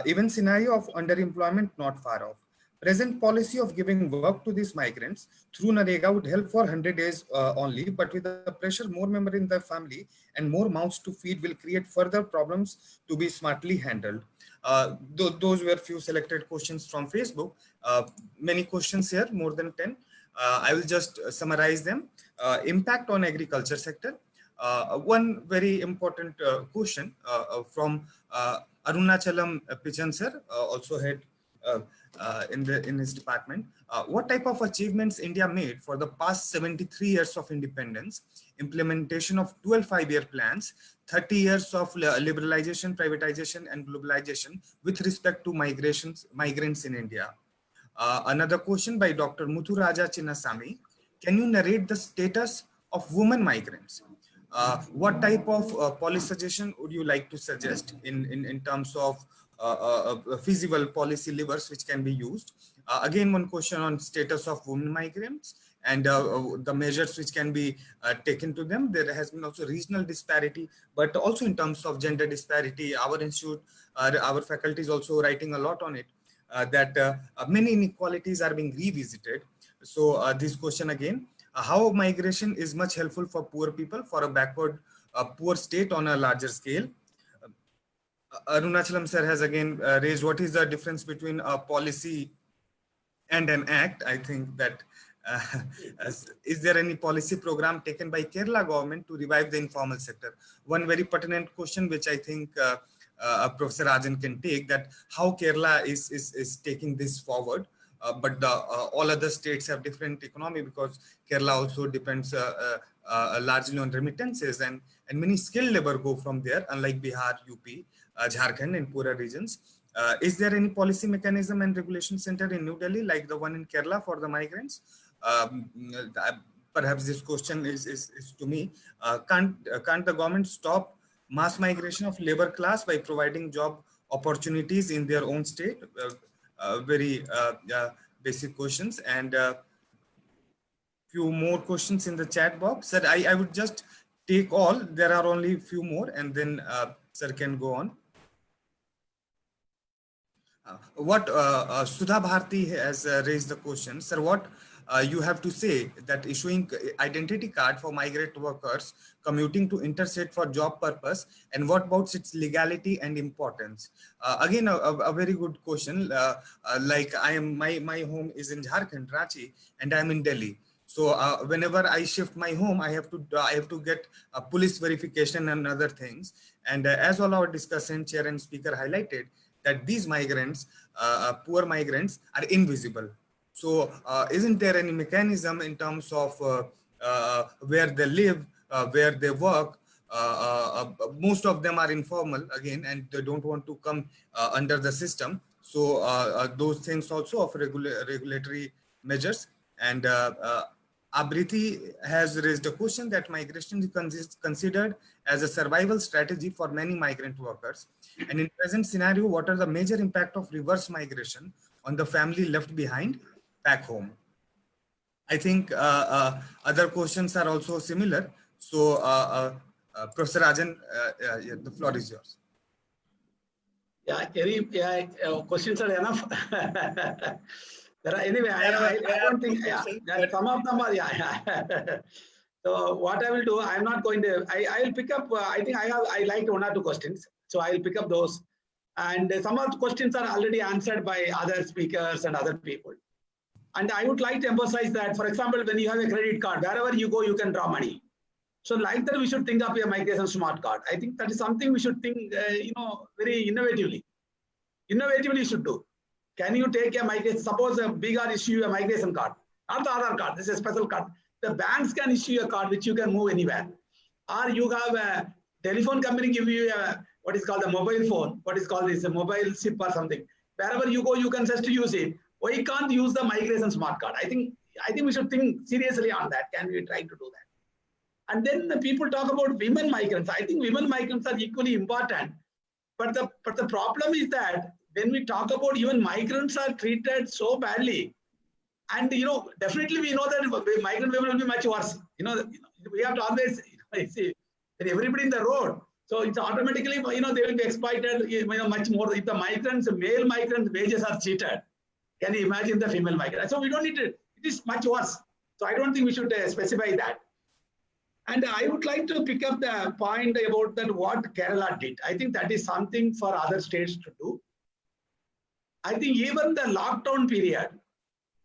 Even scenario of underemployment not far off. Present policy of giving work to these migrants through NREGA would help for 100 days only, but with the pressure, more members in the family and more mouths to feed will create further problems to be smartly handled. Those were few selected questions from Facebook. Many questions here, more than 10. I will just summarize them. Impact on agriculture sector. One very important question from Arunachalam Pijan sir, also head in his department. What type of achievements India made for the past 73 years of independence, implementation of 12 5-year plans, 30 years of liberalization, privatization, and globalization with respect to migrants in India? Another question by Dr. Muthuraja Chinnasamy. Can you narrate the status of women migrants? What type of policy suggestion would you like to suggest in terms of feasible policy levers which can be used? Again, one question on status of women migrants and the measures which can be taken to them. There has been also regional disparity, but also in terms of gender disparity, our institute, our faculty is also writing a lot on it, that many inequalities are being revisited. So this question again, how migration is much helpful for poor people, for a backward, poor state on a larger scale. Arunachalam sir has again raised what is the difference between a policy and an act. I think that is there any policy program taken by Kerala government to revive the informal sector? One very pertinent question which I think Professor Rajan can take, that how Kerala is taking this forward. But all other states have different economy, because Kerala also depends largely on remittances, and many skilled labor go from there, unlike Bihar, UP, Jharkhand and poorer regions. Is there any policy mechanism and regulation center in New Delhi like the one in Kerala for the migrants? Perhaps this question is to me. Can't the government stop mass migration of labor class by providing job opportunities in their own state? Very basic questions, and few more questions in the chat box. Sir, I would just take all. There are only few more, and then sir can go on. What Sudha Bharti has raised the question, sir, what you have to say that issuing identity card for migrant workers commuting to interstate for job purpose, and what about its legality and importance? Again, a very good question. Like my home is in Jharkhand, Ranchi, and I'm in Delhi. So whenever I shift my home, I have to get a police verification and other things. And as all our discussant, chair and speaker highlighted, that these migrants, poor migrants, are invisible. So isn't there any mechanism in terms of where they live, where they work? Most of them are informal again, and they don't want to come under the system. So those things also of regulatory measures. And Abriti has raised a question that migration is considered as a survival strategy for many migrant workers. And in present scenario, what are the major impact of reverse migration on the family left behind back home? I think other questions are also similar. So Professor Rajan, the floor is yours. Yeah, questions are enough. There are, anyway, I don't think that some of them are, So what I will do, I'm not going to, I will pick up, I think I liked one or two questions. So I will pick up those. And some of the questions are already answered by other speakers and other people. And I would like to emphasize that, for example, when you have a credit card, wherever you go, you can draw money. So like that, we should think of a migration smart card. I think that is something we should think, very innovatively. Innovatively you should do. Can you take a migration, suppose a bigger issue a migration card, not the Aadhaar card, this is a special card. The banks can issue a card which you can move anywhere. Or you have a telephone company give you a, what is called a mobile phone, what is called this a mobile SIP or something. Wherever you go, you can just use it. Why can't use the migration smart card? I think we should think seriously on that. Can we try to do that? And then the people talk about women migrants. I think women migrants are equally important. But the problem is that when we talk about even migrants are treated so badly, and definitely we know that migrant women will be much worse. We have to always see everybody in the road. So it's automatically, they will be exploited, much more. If the migrants, male migrants' wages are cheated, Can you imagine the female migrant? So we don't need to, it is much worse. So I don't think we should specify that. And I would like to pick up the point about that what Kerala did. I think that is something for other states to do. I think even the lockdown period,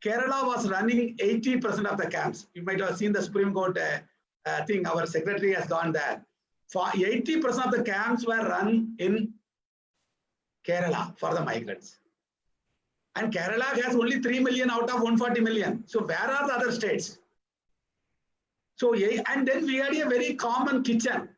Kerala was running 80% of the camps. You might have seen the Supreme Court thing, our secretary has gone there. For 80% of the camps were run in Kerala for the migrants. And Kerala has only 3 million out of 140 million. So where are the other states? So, and then we had a very common kitchen.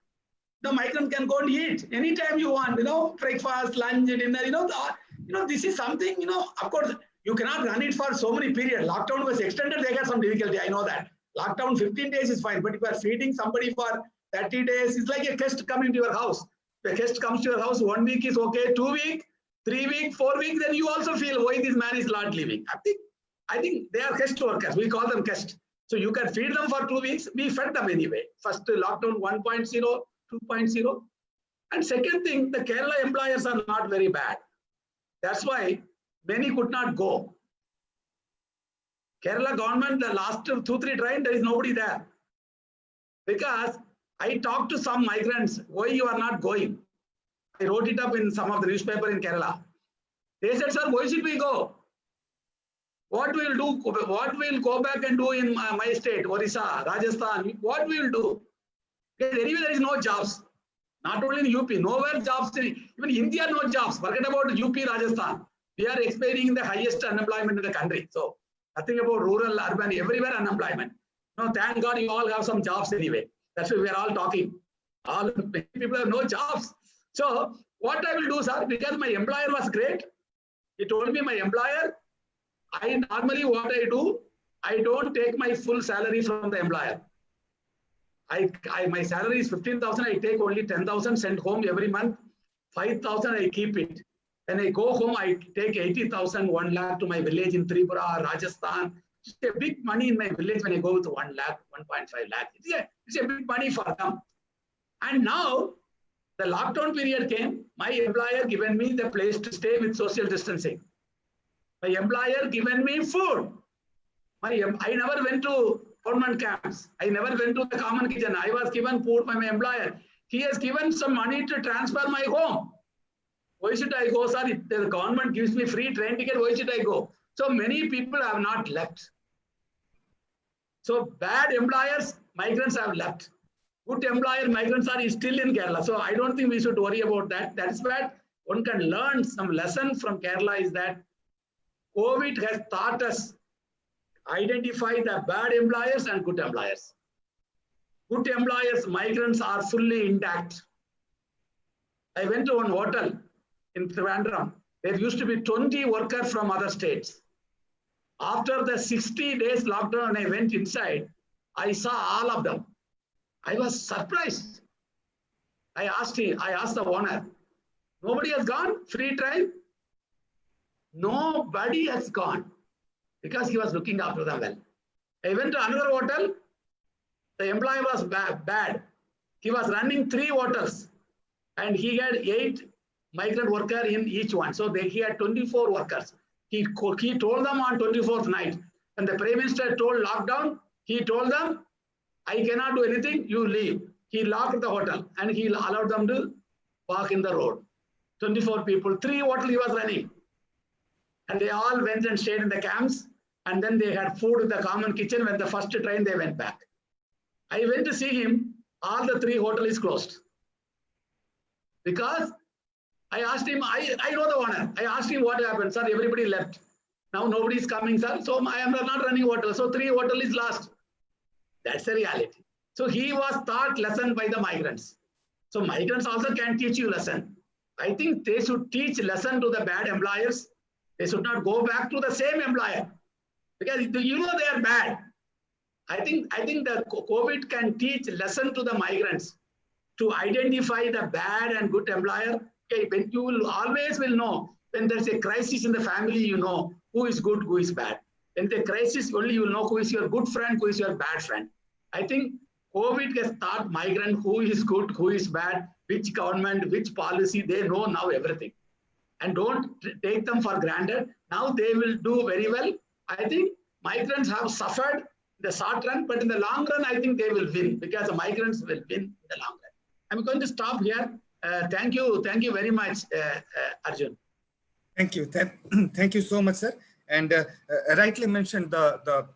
The migrant can go and eat anytime you want, breakfast, lunch, dinner, this is something, of course, you cannot run it for so many periods. Lockdown was extended, they got some difficulty, I know that. Lockdown 15 days is fine, but if you are feeding somebody for 30 days, it's like a guest coming to your house. The guest comes to your house, 1 week is okay, 2 weeks, 3 weeks, 4 weeks, then you also feel why this man is not leaving. I think they are guest workers, we call them guest. So you can feed them for 2 weeks, we fed them anyway. First lockdown 1.0, 2.0. And second thing, the Kerala employers are not very bad. That's why many could not go. Kerala government, the last 2-3 trains, there is nobody there. Because I talked to some migrants, why you are not going? I wrote it up in some of the newspaper in Kerala. They said, sir, why should we go? What we'll do, what we'll go back and do in my state, Orissa, Rajasthan, what we'll do? Because anyway, there is no jobs. Not only in UP, nowhere jobs, even India, no jobs. Forget about UP, Rajasthan. We are experiencing the highest unemployment in the country. So nothing about rural, urban, everywhere unemployment. No, thank God you all have some jobs anyway. That's why we are all talking. All people have no jobs. So what I will do, sir, because my employer was great. He told me, my employer, I normally what I do, I don't take my full salary from the employer. My salary is 15,000. I take only 10,000, send home every month. 5,000 I keep it. When I go home, I take 80,000, 1 lakh to my village in Tripura, Rajasthan. It's a big money in my village when I go with 1 lakh, 1.5 lakh. It's a big money for them. And now the lockdown period came. My employer given me the place to stay with social distancing. My employer given me food. I never went to government camps. I never went to the common kitchen. I was given food by my employer. He has given some money to transfer my home. Why should I go, sir? If the government gives me free train ticket, why should I go? So many people have not left. So bad employers, migrants have left. Good employer, migrants are still in Kerala. So I don't think we should worry about that. That's bad. One can learn some lesson from Kerala is that COVID has taught us identify the bad employers and good employers. Good employers, migrants are fully intact. I went to one hotel in Trivandrum. There used to be 20 workers from other states. After the 60 days lockdown, I went inside. I saw all of them. I was surprised. I asked the owner, nobody has gone? Free train? Nobody has gone because he was looking after them well. I went to another hotel. The employee was bad. He was running 3 hotels and he had 8 migrant workers in each one. So he had 24 workers. He told them on 24th night, when the Prime Minister told lockdown, he told them, I cannot do anything, you leave. He locked the hotel and he allowed them to walk in the road. 24 people, 3 hotels he was running. And they all went and stayed in the camps. And then they had food in the common kitchen. When the first train, they went back. I went to see him. All the 3 hotels is closed. Because I asked him, I know the owner. I asked him what happened. Sir, everybody left. Now nobody is coming, sir. So I am not running hotel. So 3 hotels is lost. That's the reality. So he was taught lesson by the migrants. So migrants also can teach you lesson. I think they should teach lesson to the bad employers. They should not go back to the same employer because you know they are bad. I think the COVID can teach lesson to the migrants to identify the bad and good employer. Okay, when you will always know when there's a crisis in the family, you know who is good, who is bad. When the crisis, only you will know who is your good friend, who is your bad friend. I think COVID has taught migrant who is good, who is bad, which government, which policy, they know now everything. and don't take them for granted. Now they will do very well. I think migrants have suffered in the short run, but in the long run, I think they will win because the migrants will win in the long run. I'm going to stop here. Thank you very much, Arjun. Thank you. Thank you so much, sir. And rightly mentioned the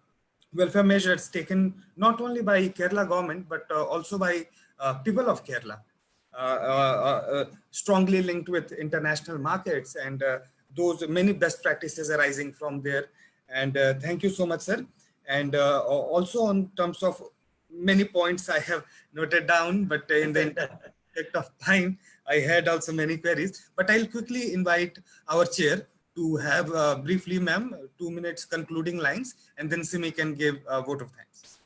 welfare measures taken not only by Kerala government, but also by people of Kerala, strongly linked with international markets and those many best practices arising from there. And thank you so much, sir. And also on terms of many points I have noted down, but in the interest of time, I had also many queries, but I'll quickly invite our chair to have briefly, ma'am, 2 minutes concluding lines, and then Simi can give a vote of thanks.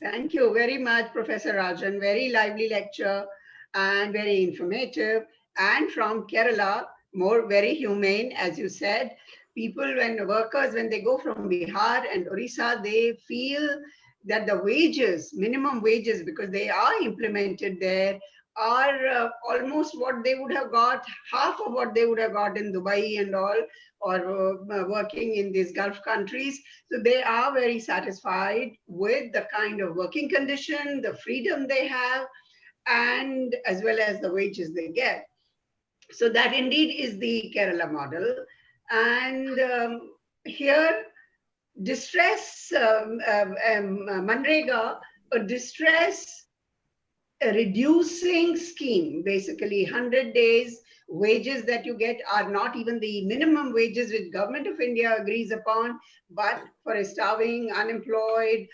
Thank you very much, Professor Rajan. Very lively lecture and very informative. And from Kerala, very humane, as you said. People, workers, when they go from Bihar and Orissa, they feel that the wages, minimum wages, because they are implemented there, are almost what they would have got, half of what they would have got in Dubai and all, or working in these Gulf countries. So they are very satisfied with the kind of working condition, the freedom they have, and as well as the wages they get. So that indeed is the Kerala model. And here, distress, Manrega, a distress reducing scheme, basically 100 days wages that you get are not even the minimum wages which Government of India agrees upon, but for a starving, unemployed,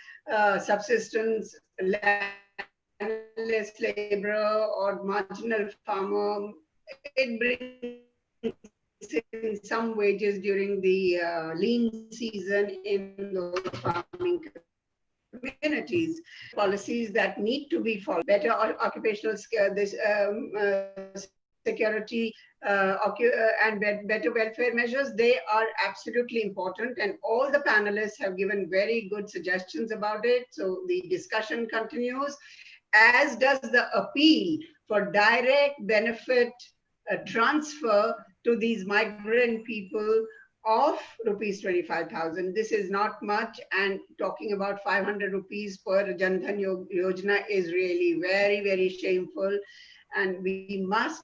subsistence, landless laborer or marginal farmer, it brings in some wages during the lean season in the farming communities. Policies that need to be followed, better occupational security and better welfare measures, they are absolutely important, and all the panelists have given very good suggestions about it. So the discussion continues, as does the appeal for direct benefit transfer to these migrant people of rupees 25,000. This is not much, and talking about 500 rupees per Jan Dhan Yojana is really very, very shameful. And we must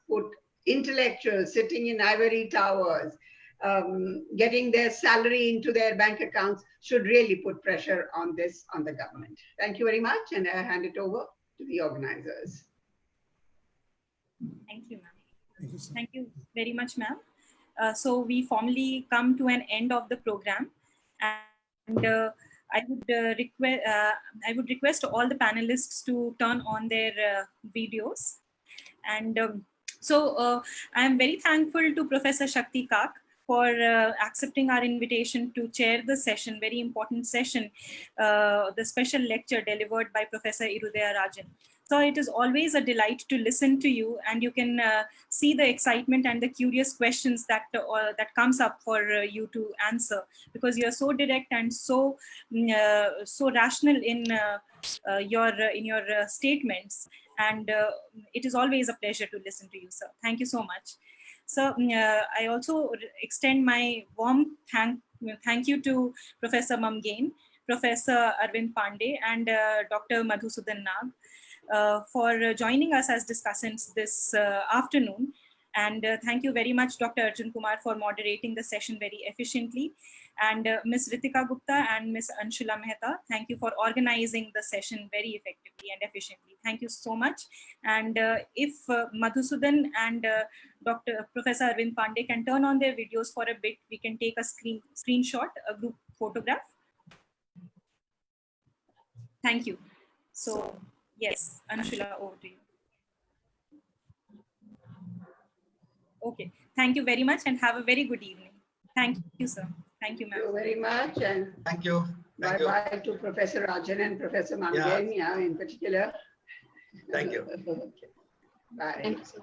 put intellectuals sitting in ivory towers, getting their salary into their bank accounts, should really put pressure on this, on the government. Thank you very much, and I hand it over to the organizers. Thank you, ma'am. Thank you very much, ma'am. So we formally come to an end of the program, and I would request all the panelists to turn on their videos. And I am very thankful to Professor Shakti Kak for accepting our invitation to chair the session, very important session, the special lecture delivered by Professor Irudaya Rajan. So it is always a delight to listen to you, and you can see the excitement and the curious questions that that comes up for you to answer, because you are so direct and so so rational in your statements, and it is always a pleasure to listen to you, sir. Thank you so much. So I also extend my warm thank you to Professor Mamgen, Professor Arvind Pandey, and Dr. Madhusudan Nag for joining us as discussants this afternoon. And thank you very much, Dr. Arjun Kumar, for moderating the session very efficiently. And Ms. Ritika Gupta and Ms. Anshula Mehta, thank you for organizing the session very effectively and efficiently. Thank you so much. And if Madhusudan and Professor Arvind Pandey can turn on their videos for a bit, we can take a screenshot, a group photograph. Thank you. So, yes, Anshula, over to you. Okay, thank you very much and have a very good evening. Thank you, sir. Thank you, ma'am. Thank you very much. And thank you. Bye-bye to Professor Rajan and Professor Mamgen, in particular. Thank you. Okay. Bye. Thank you, sir.